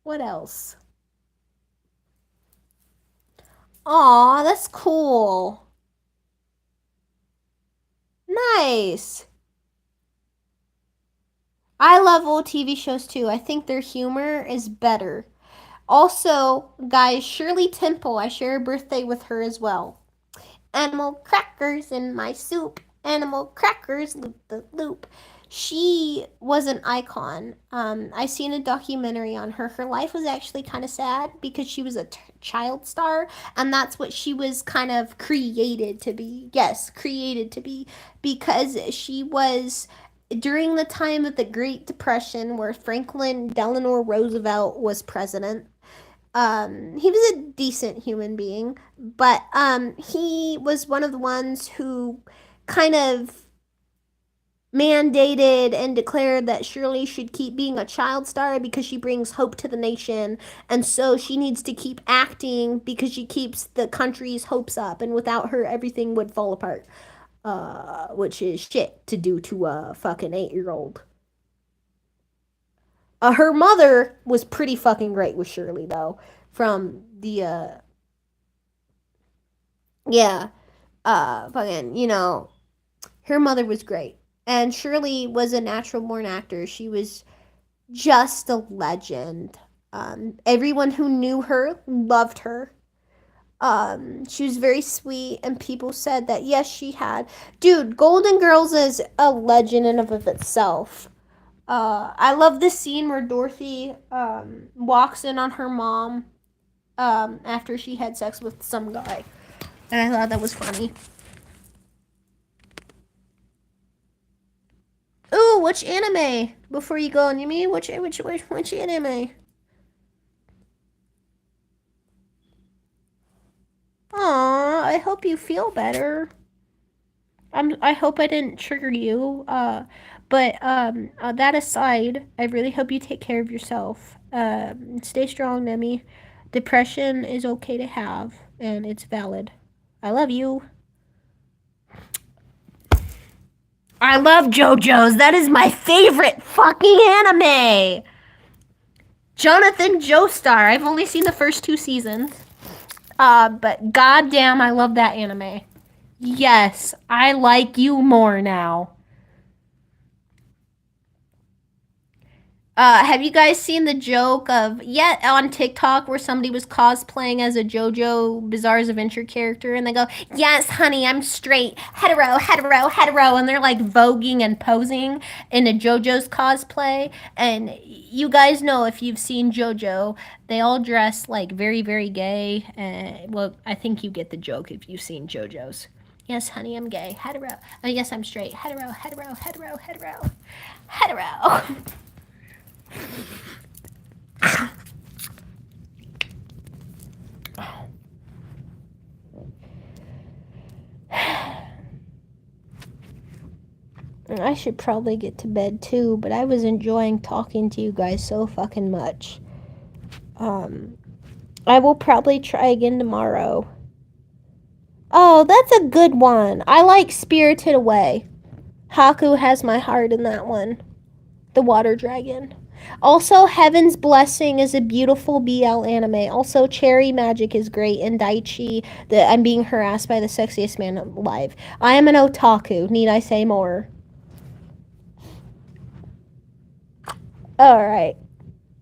what else? Aw, that's cool. Nice. I love old TV shows too. I think their humor is better. Also, guys, Shirley Temple, I share a birthday with her as well. Animal crackers in my soup. Animal crackers, loop the loop. She was an icon. I seen a documentary on her. Her life was actually kind of sad because she was a child star, and that's what she was kind of created to be. Yes, created to be, because she was during the time of the Great Depression, where Franklin Delano Roosevelt was president. He was a decent human being, but he was one of the ones who kind of mandated and declared that Shirley should keep being a child star because she brings hope to the nation, and so she needs to keep acting because she keeps the country's hopes up, and without her everything would fall apart. Which is shit to do to a fucking 8-year-old. Her mother was pretty fucking great with Shirley though. From the yeah, fucking, you know, Her mother was great. And Shirley was a natural born actor. She was just a legend. Everyone who knew her loved her. She was very sweet, and people said that yes, she had. Dude, Golden Girls is a legend in of itself. I love this scene where Dorothy walks in on her mom after she had sex with some guy, and I thought that was funny. Ooh, which anime? Before you go on, you mean which anime? Aw, I hope you feel better. I hope I didn't trigger you. But that aside, I really hope you take care of yourself. Stay strong, Nemi. Depression is okay to have, and it's valid. I love you. I love JoJo's. That is my favorite fucking anime. Jonathan Joestar. I've only seen the first 2 seasons. But goddamn, I love that anime. Yes, I like you more now. Have you guys seen the joke of on TikTok where somebody was cosplaying as a JoJo Bizarre's Adventure character and they go, "Yes, honey, I'm straight, hetero, hetero, hetero," and they're like voguing and posing in a JoJo's cosplay. And you guys know if you've seen JoJo, they all dress like very, very gay. Well, I think you get the joke if you've seen JoJo's. Yes, honey, I'm gay, hetero. Oh, yes, I'm straight, hetero, hetero, hetero, hetero, hetero. I should probably get to bed too, but I was enjoying talking to you guys so fucking much. I will probably try again tomorrow. Oh, that's a good one. I like Spirited Away. Haku has my heart in that one. The water dragon. Also, Heaven's Blessing is a beautiful BL anime. Also, Cherry Magic is great, and Daichi, I'm being harassed by the sexiest man alive. I am an otaku. Need I say more? Alright.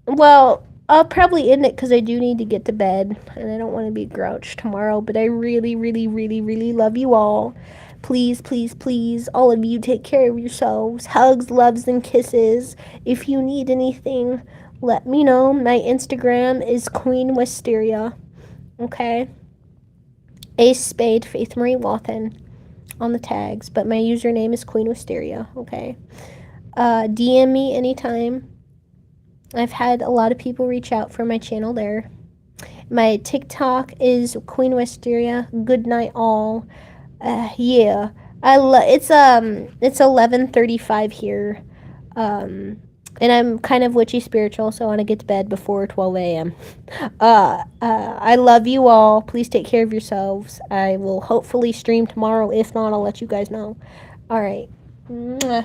Well, I'll probably end it because I do need to get to bed, and I don't want to be grouched tomorrow, but I really, really, really, really love you all. Please, please, please, all of you take care of yourselves. Hugs, loves, and kisses. If you need anything, let me know. My Instagram is Queen Wisteria. Okay? Ace Spade, Faith Marie Wathen on the tags, but my username is Queen Wisteria. Okay? DM me anytime. I've had a lot of people reach out for my channel there. My TikTok is Queen Wisteria. Good night, all. Yeah, it's 11:35 here, and I'm kind of witchy spiritual, so I want to get to bed before 12 a.m. I love you all. Please take care of yourselves. I will hopefully stream tomorrow. If not, I'll let you guys know. All right. Mwah.